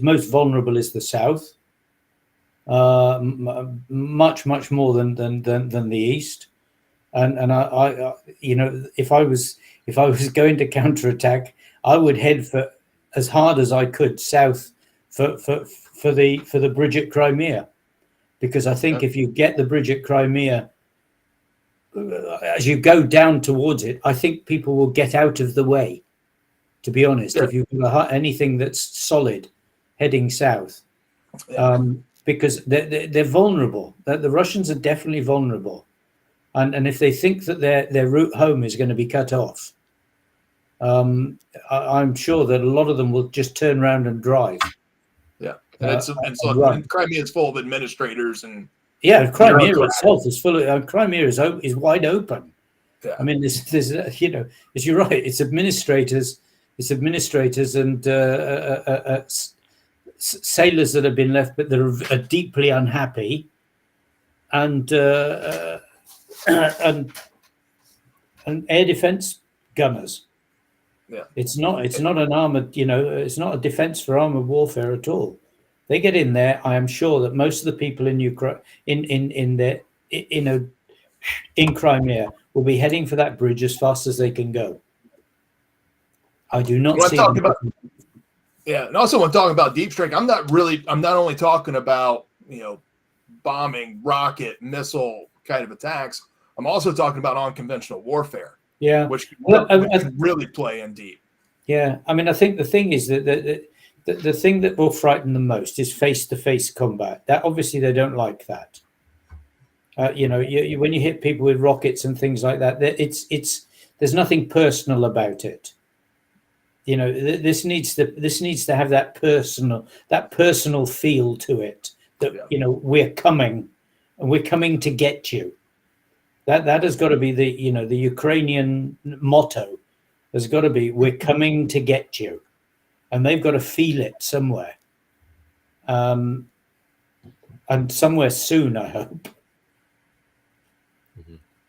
most vulnerable is the south, much more than the east. And I if I was going to counterattack, I would head for as hard as I could south for the bridge at Crimea, because I think if you get the bridge at Crimea, as you go down towards it, I think people will get out of the way, to be honest. If you've got anything that's solid heading south, because they're vulnerable. The Russians are definitely vulnerable, and if they think that their route home is going to be cut off, I'm sure that a lot of them will just turn around and drive. Yeah, and Crimea is full of administrators and. Yeah, Crimea itself is full of. Crimea is wide open. Yeah. I mean, there's as you're right, it's administrators and sailors that have been left, but that are deeply unhappy, and air defense gunners. Yeah, it's not an armored. It's not a defense for armored warfare at all. They get in there. I am sure that most of the people in Ukraine, in Crimea, will be heading for that bridge as fast as they can go. I do not see. And also when talking about deep strike, I'm not only talking about bombing, rocket, missile kind of attacks. I'm also talking about unconventional warfare. Yeah, which can really play in deep. Yeah, I mean, I think the thing is that the thing that will frighten them most is face-to-face combat. That obviously they don't like that. When you hit people with rockets and things like that, there's nothing personal about it. This needs to have that personal feel to it. That we're coming, and we're coming to get you. That has got to be the Ukrainian motto. There's got to be, we're coming to get you, and they've got to feel it somewhere, and somewhere soon, I hope.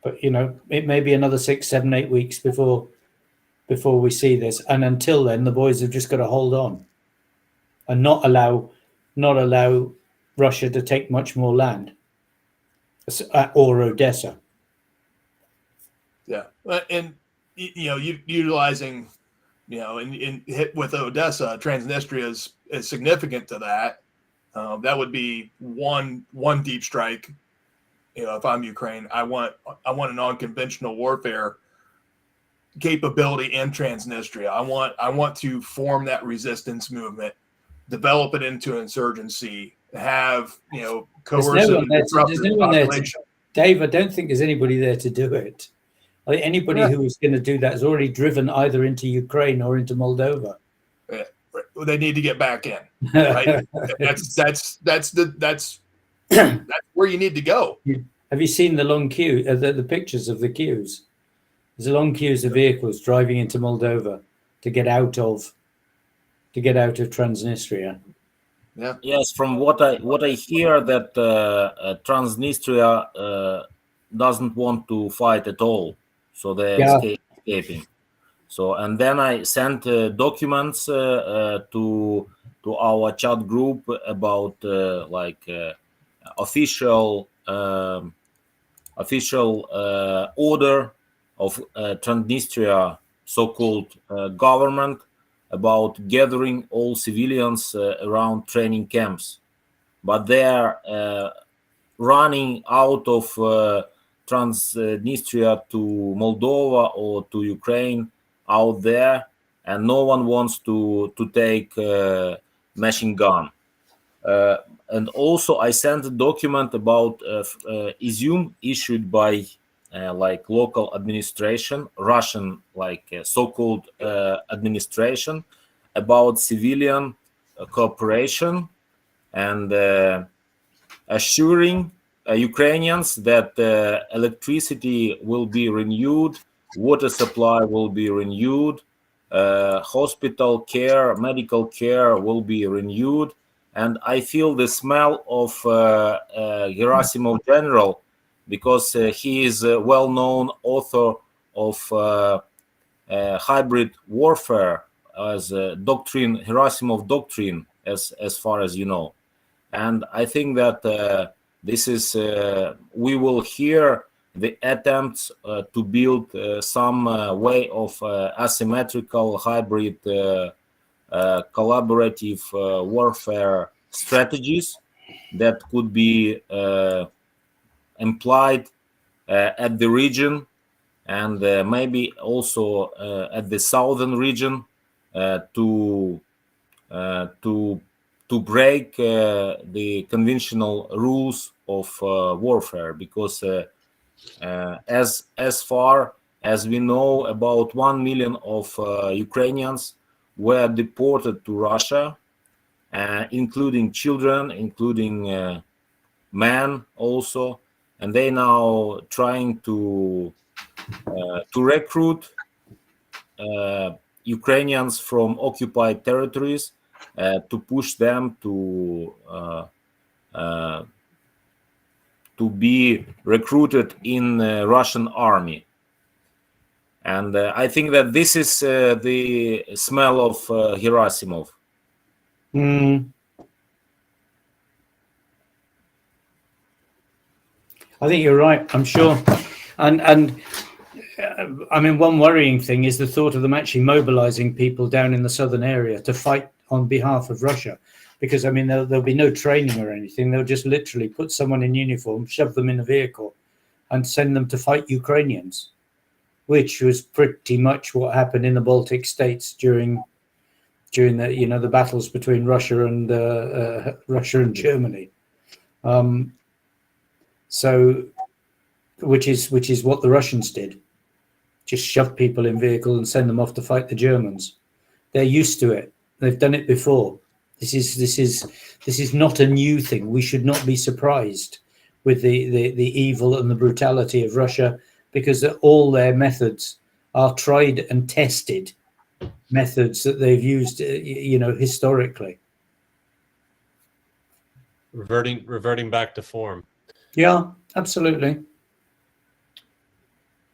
But it may be another 6, 7, 8 weeks before we see this, and until then, the boys have just got to hold on, and not allow Russia to take much more land, or Odessa. Yeah, and utilizing, in hit with Odessa, Transnistria is significant to that. That would be one deep strike. If I'm Ukraine, I want an unconventional warfare capability in Transnistria. I want to form that resistance movement, develop it into insurgency, have coercive and disruptive population. Dave, I don't think there's anybody there to do it. I think anybody who is going to do that is already driven either into Ukraine or into Moldova. Yeah, they need to get back in. Right? that's where you need to go. Have you seen the long queue? The pictures of the queues. There's a long queues of vehicles driving into Moldova to get out of Transnistria. Yeah. Yes, from what I hear, that Transnistria doesn't want to fight at all, so they're escaping. So, and then I sent documents to our chat group about official order of Transnistria so-called government about gathering all civilians around training camps, but they are running out of Transnistria to Moldova or to Ukraine out there, and no one wants to take machine gun. And also I sent a document about Izium issued by local administration, Russian so-called administration, about civilian cooperation and assuring Ukrainians that electricity will be renewed, water supply will be renewed, hospital care, medical care will be renewed. And I feel the smell of Gerasimov General, because he is a well-known author of hybrid warfare as a doctrine, Gerasimov doctrine, as far as you know. And I think that this is, we will hear the attempts to build some way of asymmetrical hybrid collaborative warfare strategies that could be implied at the region, and maybe also at the southern region to break the conventional rules of warfare, because as far as we know, about 1 million of Ukrainians were deported to Russia, including children, including men also, and they now trying to recruit Ukrainians from occupied territories to push them to be recruited in Russian army. And I think that this is the smell of Gerasimov. I think you're right. I'm sure, and I mean, one worrying thing is the thought of them actually mobilizing people down in the southern area to fight on behalf of Russia, because I mean there'll be no training or anything. They'll just literally put someone in uniform, shove them in a vehicle, and send them to fight Ukrainians, which was pretty much what happened in the Baltic states during during the battles between Russia and Germany. So, which is what the Russians did, just shove people in vehicles and send them off to fight the Germans. They're used to it. They've done it before. This is not a new thing. We should not be surprised with the evil and the brutality of Russia, because all their methods are tried and tested methods that they've used, historically. Reverting back to form. Yeah, absolutely.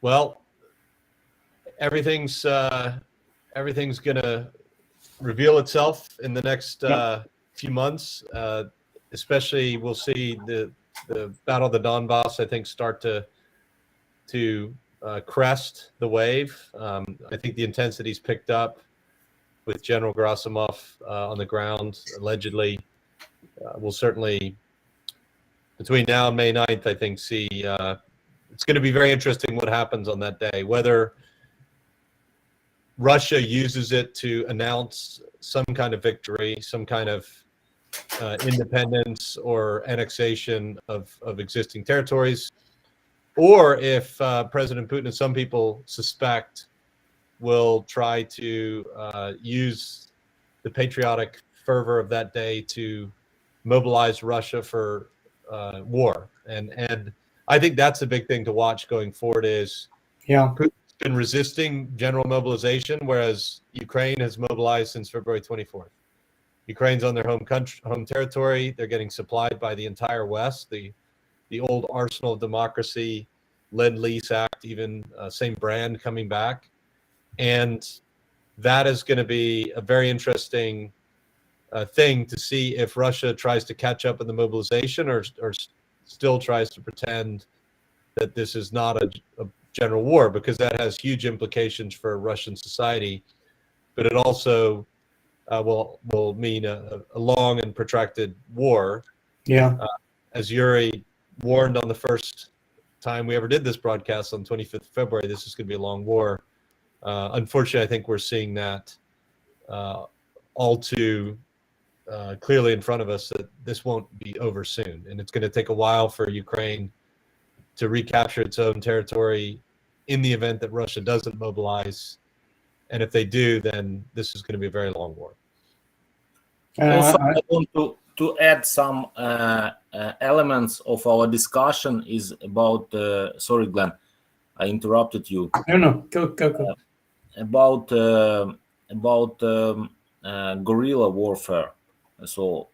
Well, everything's gonna reveal itself in the next few months. Especially, we'll see the Battle of the Donbass, I think, start to crest the wave. I think the intensity's picked up with General Gerasimov on the ground, allegedly. We'll certainly, between now and May 9th, I think, see it's going to be very interesting what happens on that day, whether Russia uses it to announce some kind of victory, some kind of independence or annexation of existing territories, or if President Putin, and some people suspect, will try to use the patriotic fervor of that day to mobilize Russia for war. And I think that's a big thing to watch going forward. Is Putin's been resisting general mobilization, whereas Ukraine has mobilized since February 24th. Ukraine's on their home territory. They're getting supplied by the entire West. The old arsenal of democracy, Lend-Lease Act, even same brand coming back. And that is going to be a very interesting thing to see if Russia tries to catch up in the mobilization or still tries to pretend that this is not a general war, because that has huge implications for Russian society. But it also will mean a long and protracted war. Yeah. As Yuri warned on the first time we ever did this broadcast on 25th of February, this is going to be a long war. Unfortunately, I think we're seeing that all too clearly in front of us, that this won't be over soon. And it's going to take a while for Ukraine to recapture its own territory in the event that Russia doesn't mobilize. And if they do, then this is going to be a very long war. Also, I want to add some elements of our discussion is about, sorry, Glenn, I interrupted you. No, go. About guerrilla warfare. So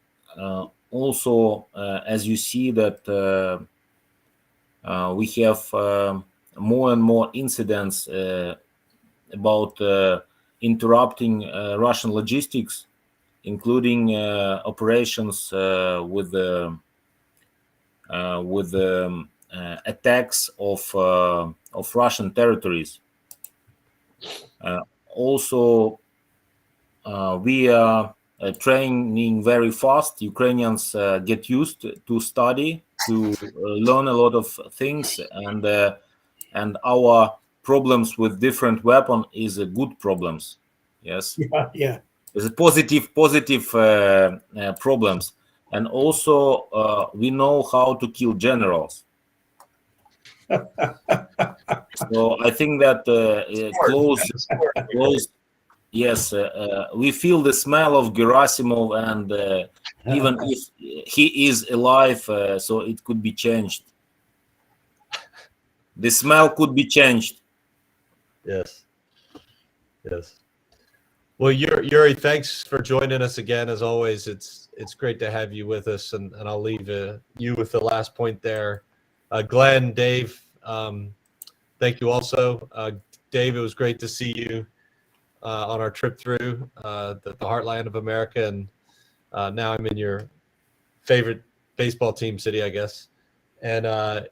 also, as you see that we have more and more incidents about interrupting Russian logistics, including operations with the attacks of Russian territories. Also, we are training very fast. Ukrainians get used to study, to learn a lot of things, and our problems with different weapons is good problems. Yes. Yeah. It's a positive problems, and also we know how to kill generals. So I think that close. Yes, we feel the smell of Gerasimov, and even if he is alive, so it could be changed. The smell could be changed. Yes. Well, Yuri, thanks for joining us again. As always, it's great to have you with us, and I'll leave you with the last point there. Glenn, Dave, thank you also. Dave, it was great to see you on our trip through the heartland of America, and now I'm in your favorite baseball team city, I guess. And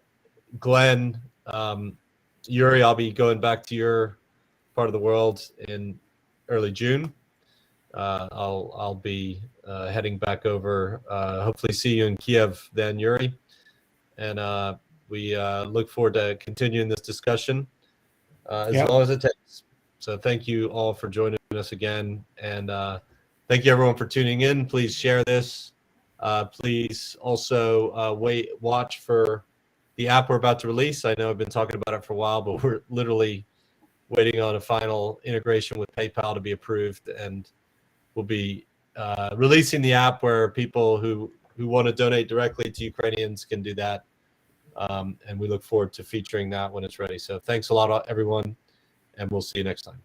Glenn, Yuri, I'll be going back to your part of the world in early June. I'll be heading back over. Hopefully, see you in Kyiv then, Yuri. And we look forward to continuing this discussion as long as it takes. So thank you all for joining us again. And Thank you everyone for tuning in. Please share this. Please also watch for the app we're about to release. I know I've been talking about it for a while, but we're literally waiting on a final integration with PayPal to be approved, and we'll be releasing the app where people who want to donate directly to Ukrainians can do that. And we look forward to featuring that when it's ready. So thanks a lot, everyone, and we'll see you next time.